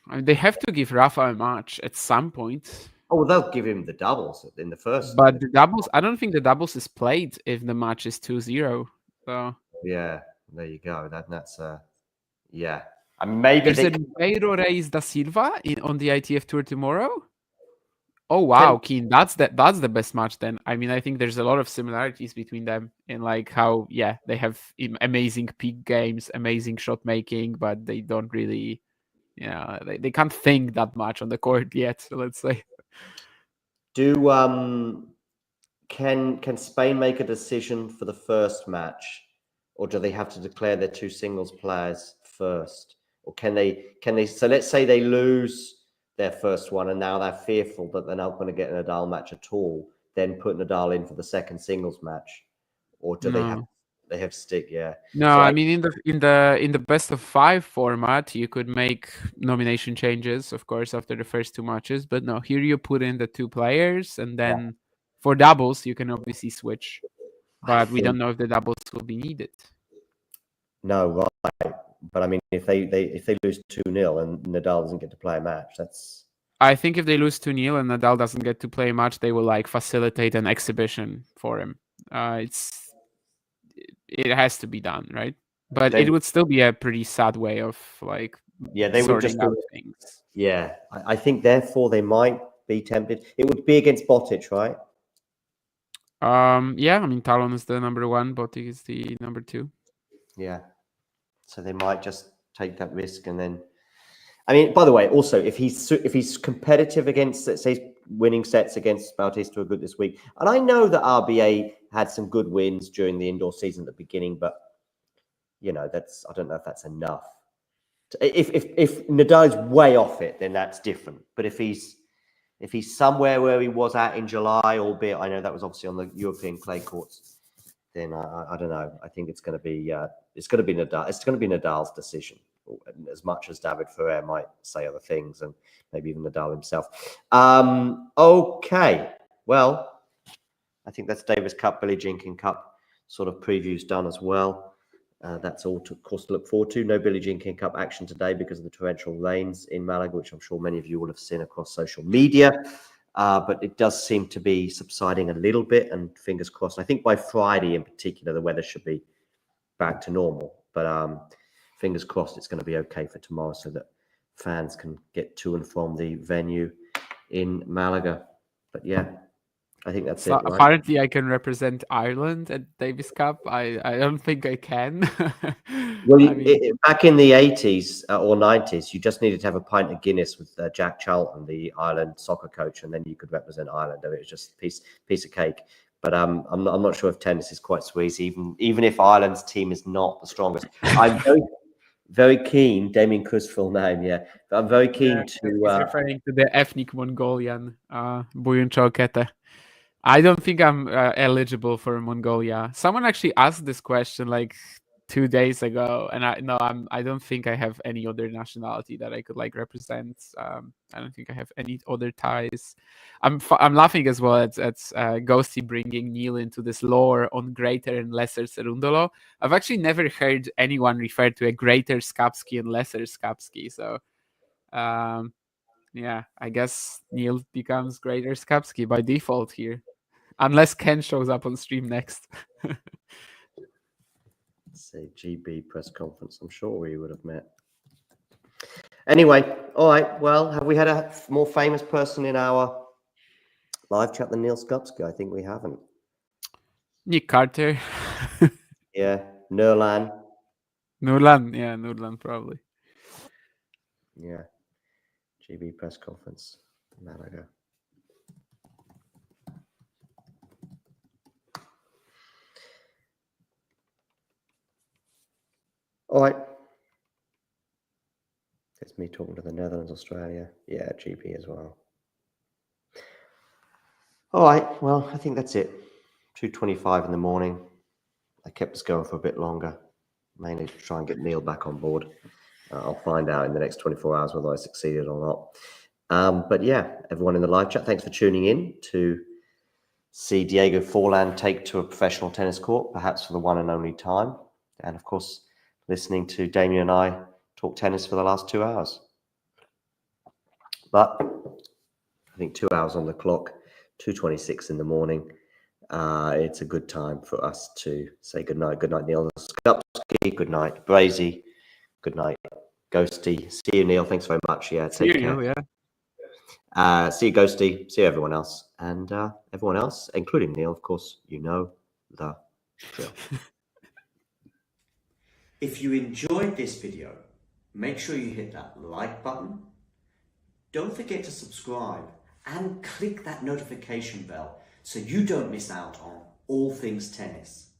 I mean, they have to give Rafa a match at some point. oh, well, they'll give him the doubles in the first. But the doubles, I don't think the doubles is played if the match is 2-0. So yeah, there you go. That's yeah. I mean, maybe there's a Ribeiro Reis da Silva on the ITF Tour tomorrow. Oh wow, Keen, that's the best match then. I mean, I think there's a lot of similarities between them in like how they have amazing peak games, amazing shot making, but they don't really, they can't think that much on the court yet. Let's say. Can Spain make a decision for the first match, or do they have to declare their 2 singles players first, or can they? So let's say they lose their first one, and now they're fearful that they're not going to get a Nadal match at all. Then put Nadal in for the second singles match, or do they have to stick? Yeah. No, So I mean in the best of 5 format, you could make nomination changes, of course, after the first 2 matches. But no, here you put in the 2 players, and then for doubles you can obviously switch, but we don't know if the doubles will be needed. No, right. But I mean, if they lose 2-0 and Nadal doesn't get to play a match, that's. I think if they lose 2-0 and Nadal doesn't get to play a match, they will like facilitate an exhibition for him. It has to be done, right? But it would still be a pretty sad way of like they would just out things. Yeah, I think therefore they might be tempted. It would be against Botic, right? Yeah, I mean Talon is the number 1, Botic is the number 2. Yeah, so they might just take that risk, and then, I mean, by the way, also if he's competitive against, let's say, winning sets against Bautista Agut this week, and I know that RBA had some good wins during the indoor season at the beginning, but I don't know if that's enough. If Nadal is way off it, then that's different. But if he's somewhere where he was at in July, albeit I know that was obviously on the European clay courts, then I don't know. I think it's going to be Nadal. It's going to be Nadal's decision, as much as David Ferrer might say other things, and maybe even Nadal himself. Okay, well, I think that's Davis Cup, Billie Jean King Cup sort of previews done as well. That's all, of course, to look forward to. No Billie Jean King Cup action today because of the torrential rains in Malaga, which I'm sure many of you will have seen across social media. But it does seem to be subsiding a little bit, and fingers crossed. I think by Friday in particular, the weather should be back to normal. But fingers crossed it's going to be okay for tomorrow so that fans can get to and from the venue in Malaga. But yeah, I think that's So it, right? apparently I can represent Ireland at Davis Cup. I don't think I can. Well, I mean, back in the 80s or 90s, you just needed to have a pint of Guinness with Jack Charlton, the Ireland soccer coach, and then you could represent Ireland. I mean, it was just a piece of cake. But I'm not sure if tennis is quite so easy, even if Ireland's team is not the strongest. I'm very keen. Damien Kuss full name, yeah. But I'm very keen he's to. referring to the ethnic Mongolian, Buyun Chokete. I don't think I'm eligible for Mongolia. Someone actually asked this question like 2 days ago, and I don't think I have any other nationality that I could like represent. I don't think I have any other ties. I'm laughing as well at Ghosty bringing Neil into this lore on Greater and Lesser Serundolo. I've actually never heard anyone refer to a Greater Skapski and Lesser Skapski. So yeah, I guess Neil becomes Greater Skapski by default here. Unless Ken shows up on stream next. Say GB press conference. I'm sure we would have met. Anyway, all right. Well, have we had a more famous person in our live chat than Neil Skupski? I think we haven't. Nick Carter. Yeah, Nurlan. Nurlan probably. Yeah, GB press conference, Malaga. All right. It's me talking to the Netherlands, Australia. Yeah, GB as well. All right. Well, I think that's it. 2:25 in the morning. I kept us going for a bit longer, mainly to try and get Neil back on board. I'll find out in the next 24 hours whether I succeeded or not. But yeah, everyone in the live chat, thanks for tuning in to see Diego Forlan take to a professional tennis court, perhaps for the one and only time. And of course, listening to Damien and I talk tennis for the last 2 hours. But I think 2 hours on the clock, 2:26 in the morning. It's a good time for us to say goodnight. Good night, Neil Skupski. Good night, Brazy. Good night, Ghosty. See you, Neil. Thanks very much. Yeah, take care. Neil, yeah. See you, Ghosty. See you, everyone else. And everyone else, including Neil, of course, you know the drill. If you enjoyed this video, make sure you hit that like button. Don't forget to subscribe and click that notification bell so you don't miss out on all things tennis.